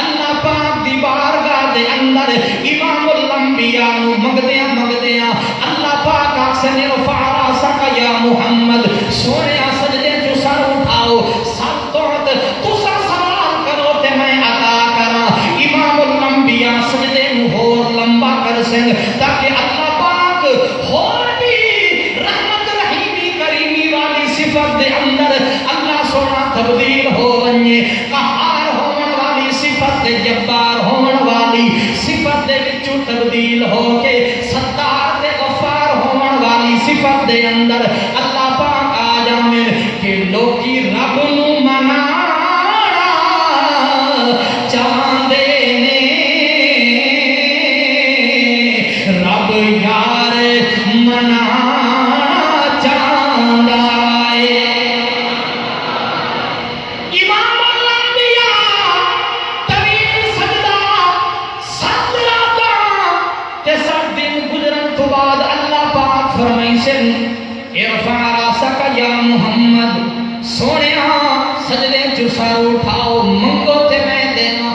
اللہ پاک دی بارگاہ دے اندر امام الانبیاء نو منگدیاں منگدیاں اللہ پاک آکسن رفع راسک یا محمد، سونے سجدے جو سر اٹھاؤ، سر توڑ تسا سوال کرو تے میں عطا کرا، امام الانبیاء سجدے مہور لمبا کر سن تاکہ اللہ پاک ہور بھی رحمت رحیمی کریمی والی صفت دے اندر اللہ سونا تبدیل ہو ونجے، قہار ہون والی صفت دے جبار ہون والی صفت دے وچوں تبدیل ہو کے ستار دے غفار ہون والی صفت دے اندر اللہ پاک آ جاویں کہ لوکی رب نو منانا چاہندے نے، رب یار منانا چاہندا ہے۔ امام الانبیاء طویل سجدہ 7 راتاں تے 7 دن گزرن تو بعد اللہ پاک فرمائشن ارفع راسک یا محمد، سونیا سجدے چ سر اٹھاؤ منگو تے میں دینا،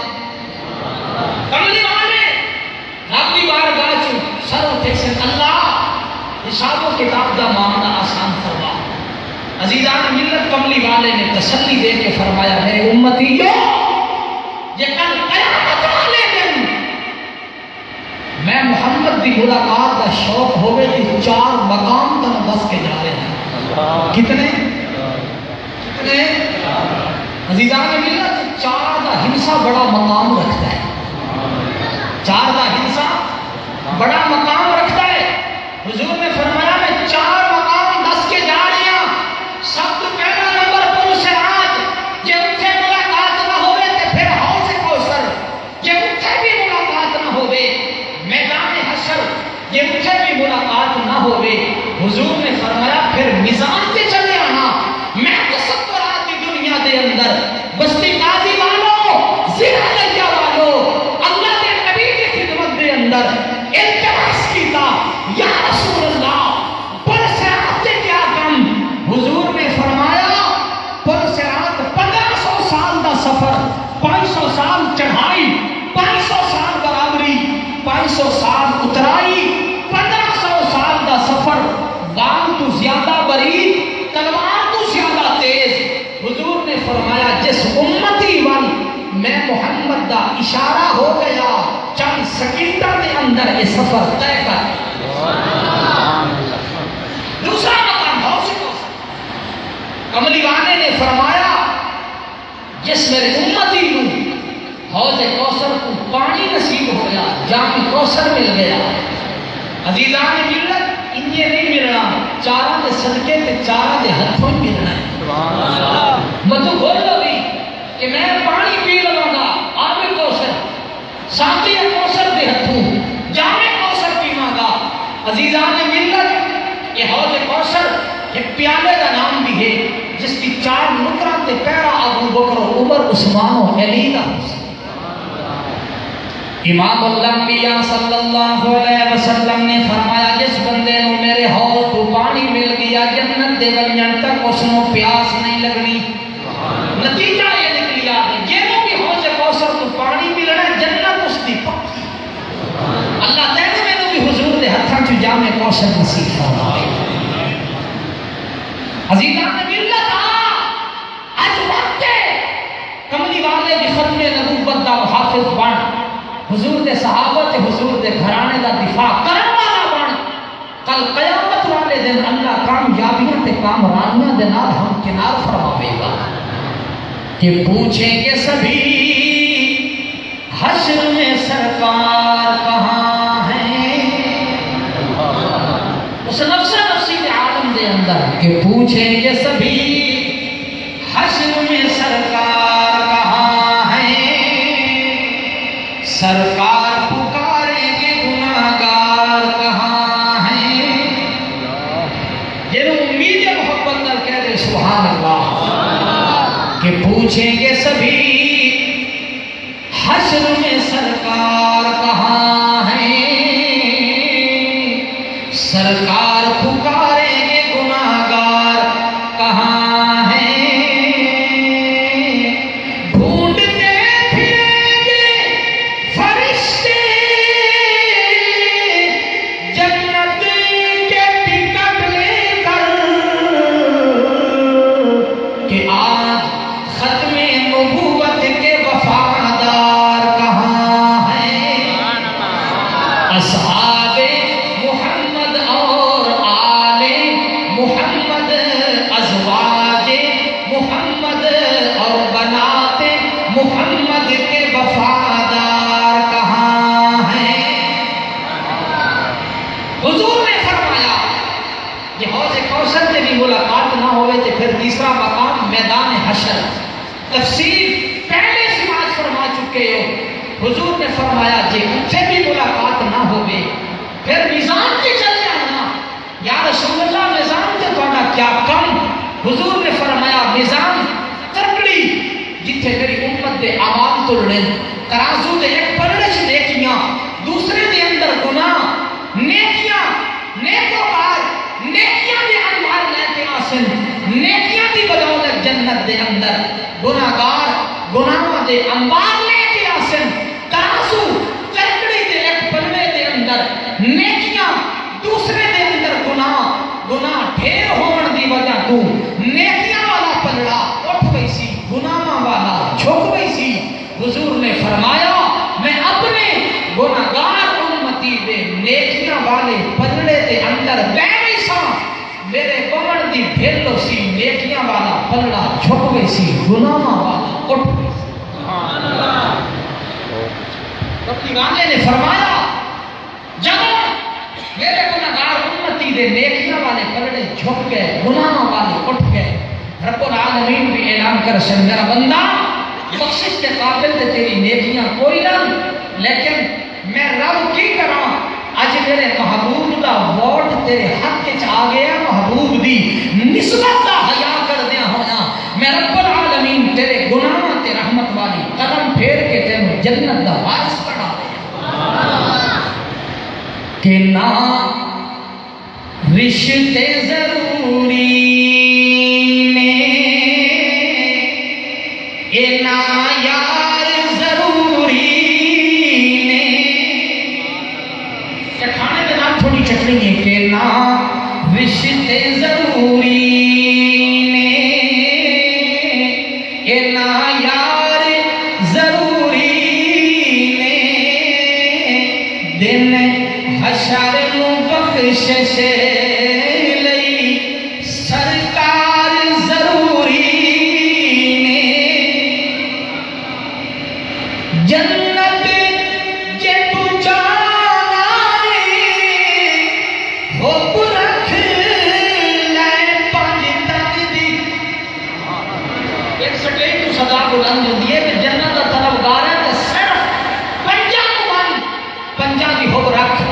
کملی والے رب دی بارگاہ چ سر اٹھے سے اللہ حساب و کتاب دا معاملہ آسان فرما۔ عزیزان ملت کملی والے نے تسلی دے کے فرمایا ہے امتیو یہ کل قیامت والے دن میں محمد دی ملاقات دا شوق ہوئے کہ 4 مقام تن دس کے جا رہے ہیں، کتنے؟ کتنے؟ عزیزان ملت 4 دا ہنسا بڑا مقام رکھتا ہے، 4 دا ہنسا بڑا مقام رکھتا ہے۔ حضور نے فرمایا میں 4 مقام دس کے جا رہے ہیں، سب تو پہلا نمبر پر سے آج یہ اتھے ملاقات نہ ہوئے تے پھر حوض کوثر، یہ اتھے بھی ملاقات نہ ہوئے، میدان حشر یہ اتھے بھی ملاقات نہ ہوئے، حضور نے فرمایا پھر میزان پہ چلے آنا، میں تصورات کی دنیا دے اندر بستی قاضی والوں زیرہ لگیا والوں اللہ کے نبی کی خدمت دے اندر التماس کیتا یا رسول اللہ پرسرات کیا کم، حضور نے فرمایا پرسرات 1500 سال دا سفر، 500 سال چڑھائی، 500 سال برابری، 500 سال اترائی، 1500 سال دا سفر، وان تو زیادہ بری تلوار تو زیادہ تیز۔ حضور نے فرمایا جس امتی وال میں محمد دا اشارہ ہو گیا چند سکینٹر کے اندر یہ سفر طے کر۔ دوسرا مقام حوض کوثر، کملی والے نے فرمایا جس میرے امتی نو حوض کوثر کو پانی نصیب ہو گیا، جام کوثر مل گیا، عزیزان ملت انجے نہیں ملنا، 4 دے صدقے تے 4 دے ہتھوں ملنا ہے۔ مطلب بول لو بھی کہ میں پانی پی لوں گا آب کوثر، ساتھی کوثر دے ہتھوں جامع کوثر پیواں گا۔ عزیزان ملت یہ حوض کوثر ایک پیالے کا نام بھی ہے جس کی 4 نکران تے پیرا ابو بکر عمر عثمان و علی دا حسن۔ امام الانبیاء صلی اللہ علیہ وسلم نے فرمایا جس بندے نو میرے حوض تو پانی مل گیا جنت دے ونجن تک اس نو پیاس نہیں لگنی۔ نتیجہ یہ نکلیا ہے جنوں بھی حوض کوثر تو پانی ملنا جنت اس دی پکی، اللہ تعالی میں بھی حضور دے ہتھاں چ جامع کوثر نصیب فرمائے۔ عزیزان ملت اج وقت کملی والے دی ختم نبوت دا حافظ بن، حضور دے صحابہ تے حضور دے گھرانے دا دفاع کرن والا بن، کل قیامت والے دن اللہ کامیابیاں تے کامرانیاں دے نال ہم کنار فرماوے گا کہ پوچھیں گے سبھی حشر میں سرکار کہاں ہیں، اس نفس نفسی کے عالم دے اندر کہ پوچھیں گے سبھی حشر میں سرکار سرکار پکاریں گے گناہگار کہاں ہیں. یہ امید محبت نال کہہ دے سبحان اللہ کہ پوچھیں گے سبھی حشر میں سرکار کہاں ہیں. سرکار پکاریں گے گناہگار کہاں ہیں. ڈھونڈتے پھریں گے فرشتے جنت کے ٹکٹ لے کر کہ آج ختم نبوت کے وفادار کہاں ہیں. اصحاب محمد اور آل محمد، ازواج محمد اور بنات محمد کے وفادار کہاں ہیں. حضور نے فرمایا کہ حوض کوثر سے بھی ملاقات نہ ہوئے تو پھر تیسرا مقام میدان حشر. تفسیر پہلے سماعت فرما چکے ہو. حضور نے فرمایا جی اتھے بھی ملاقات نہ ہوئے پھر میزان کی چل جانا. یا رسول اللہ میزان سے توڑا کیا کم. حضور نے فرمایا میزان ترکڑی جتھے میری امت دے آواز تو لڑیں ترازو دے ایک پرڑش نیکیاں دوسرے دے اندر گناہ نیکیاں نیکوکار نیکیاں دے انوار لے کے آسن نیکیاں دی بدولت جنت دے اندر گناہگار گناہ دے انوار لے کے آسن ترازو ترکڑی دے ایک پرڑے دے اندر نیکیاں دوسرے دے اندر گناہ ڈھیر ہون دی وجہ تو نیکیاں والا پلڑا اٹھ گئی سی گناہ والا جھک گئی سی. حضور نے فرمایا میں اپنے گناہگار امتی دے نیکیاں والے پلڑے دے اندر بے گئی سا. میرے کمر دی ڈھیلو سی نیکیاں والا پلڑا جھک گئی سی گناہ والا اٹھ گئی سی. سبحان اللہ. ربی وانے نے فرمایا جب میرے گناہگار امتی دے نیکیاں والے پلڑے جھک گئے گناہ والے اٹھ گئے. رب العالمین بھی اعلان کر سنگرہ بندہ بخشش کے قابل دے تیری نیکیاں کوئی نہ لیکن میں رب کی کرا آج میرے محبوب دا ووٹ تیرے حق کے آ گیا. محبوب دی نسبت دا حیا کر دیا ہونا میں رب العالمین تیرے گناہ تے رحمت والی قدم پھیر کے تیرے جنت دا وارث بنا دے. کہ نہ رشتے ضروری نے اے نہ یار ضروری نے. کہ کھانے کے نام تھوڑی چٹنی ہے. کہ نہ رشتے ضروری نے اے نہ یار ضروری نے. دن حشر بخشش لئی سرکار ضروری نے. جنت جے تو جانا ہے حب رکھ لائے پانچ تک دی. ایک سٹیج تو صدا بلند ہوتی ہے کہ جنت کا طلبگار ہے تو صرف پنجا کی حب رکھ.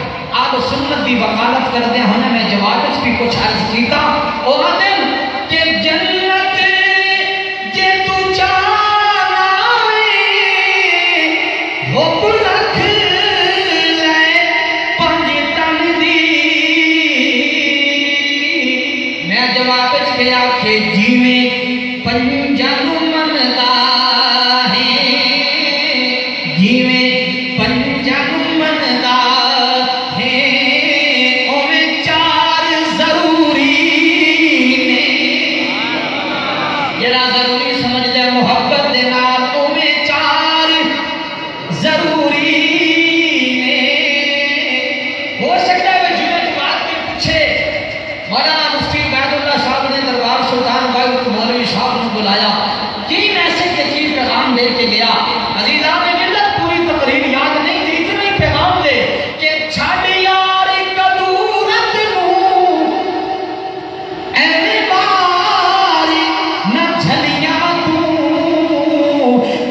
آپ سنت دی وکالت کر دیں ہمیں میں جواب اس بھی کچھ عرض کیتا اور آدم کہ جنت جے تو جانا ہے حب رکھ لائے پانچ تن دی. میں جواب اس گیا کہ جیویں پنجن مندا ہے جیویں پنجن مندا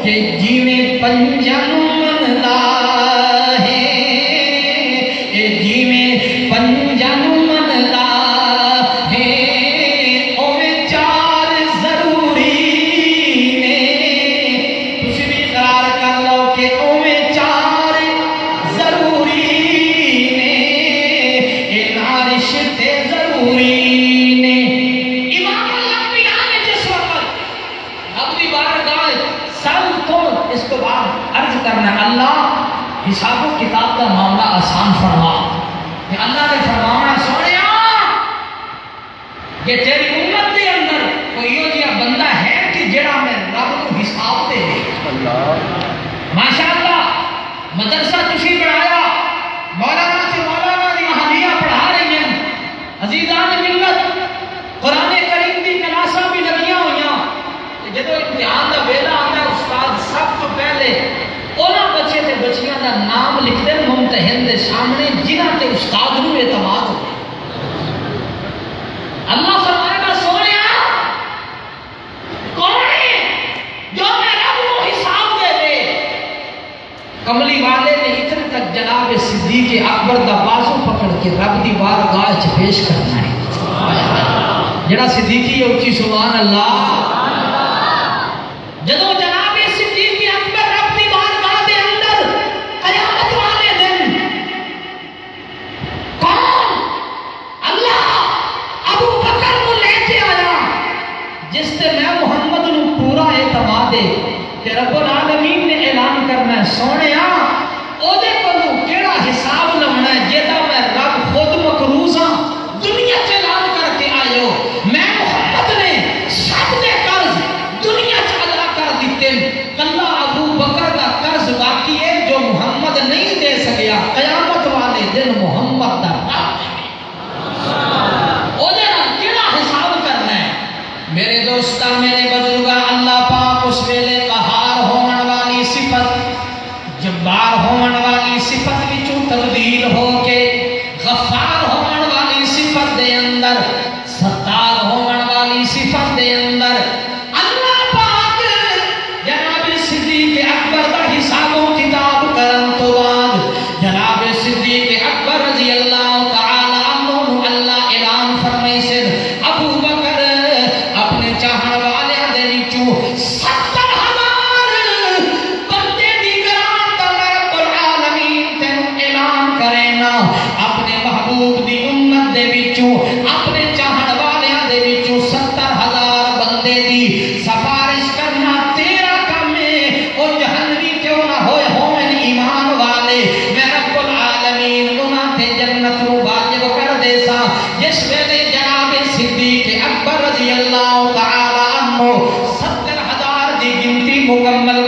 کہ جیویں پنجن مندا کرنا اللہ حساب و کتاب کا معاملہ آسان فرما کہ اللہ نے فرمانا سونے کہ تیری امت کے اندر کوئی یہ جہاں بندہ ہے کہ جڑا میں رب کو حساب دے ماشاءاللہ مدرسہ تسی پڑھایا مولانا سے مولانا دی اہلیہ پڑھا رہی ہیں عزیزان ملت قرآن کریم دی کلاساں بھی لگیاں ہوئیاں جدو امتحان دا ویلا آتا ہے استاد سب تو پہلے اونا بچے تے بچیاں دا نام لکھ دے ممتحن دے سامنے جنہاں تے استاد نو اعتماد ہو اللہ فرمائے گا سونے کون ہے جو میں رب کو حساب دے دے کملی والے نے اتنے تک جناب صدیق اکبر دا بازو پکڑ کے رب دی بارگاہ وچ پیش کرنا ہے جڑا صدیقی اونچی سبحان اللہ جدوں جناب صدیق اکبر رب دی بارگاہ دے اندر قیامت والے دن کون اللہ ابو بکر کو لے کے آیا جس سے میں محمد نو پورا اعتماد ہے کہ رب العالمین نے اعلان کرنا ہے سونے او دے کو کیڑا حساب لونا ہے جیتا میں رب خود مقروض ہاں دنیا سے اعلان کر کے آئے ہو میں محمد نے سب دے قرض دنیا سے ادا کر دیتے کلا ابو بکر کا قرض باقی ہے جو محمد نہیں دے سکیا قیامت والے دن محمد دا میرے دوستہ میرے بزرگا اللہ پاک اس ویلے قہار ہومن والی صفت جبار ہومن والی صفت وچوں تبدیل ہو کے غفار ہومن والی صفت دے اندر ستار ہومن والی صفت دے اندر اللہ پاک جناب صدیق اکبر دا حساب و کتاب کرن تو بعد جناب صدیق اکبر رضی اللہ تعالی عنہ اللہ اعلان فرمائے سے ابو بکر چاہن والے دے وچوں 70,000 بندے دی گران تے رب العالمین تینوں اعلان کرے نا اپنے محبوب دی امت دے وچوں اپنے چاہن والے دے وچوں 70,000 بندے دی سفارش کرنا تیرا کام ہے او جہنمی کیوں نہ ہوئے ہومن ایمان والے میں رب العالمین انہاں تے جنت نو واجب کر دے سا جس ویلے جناب صدیق اکبر رضی اللہ تعالی عنہ 70,000 دی گنتی مکمل